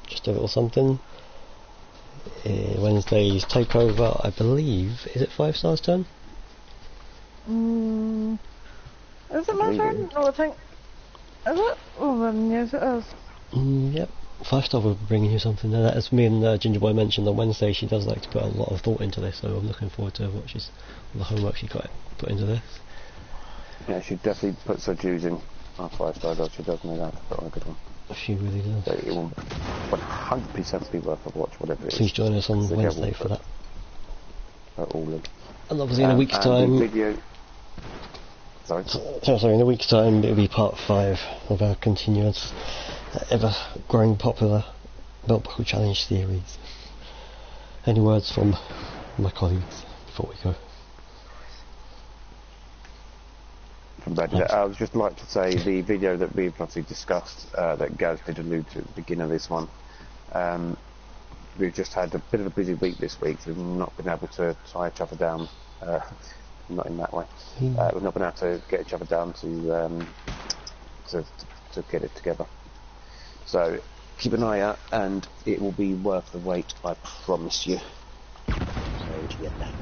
just a little something. Wednesday's takeover, I believe. Is it 5-star's turn? Is it my turn? No, I think... Is it? Oh, then yes it is. Yep. 5-star will be bringing you something. And as me and Ginger Boy mentioned on Wednesday, she does like to put a lot of thought into this, so I'm looking forward to all the homework she got put into this. Yeah, she definitely puts her dues in. Our 5-star does. She does know how to put on a good one. She really does. So it will 100% be worth a watch, whatever it is. Please join us on Wednesday for that. All in. And obviously in a week's time... Sorry, in a week's time it'll be part 5 of our continuous, ever-growing popular Belt Buckle Challenge series. Any words from my colleagues before we go? I would just like to say the video that we've obviously discussed, that Gaz did allude to at the beginning of this one, we've just had a bit of a busy week this week, so we've not been able to tie each other down, not in that way, we've not been able to get each other down to get it together. So keep an eye out and it will be worth the wait, I promise you. So yeah,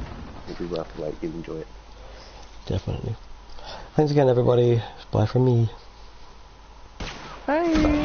it'll be worth the wait, you'll enjoy it. Definitely. Thanks again everybody, bye from me. Hey!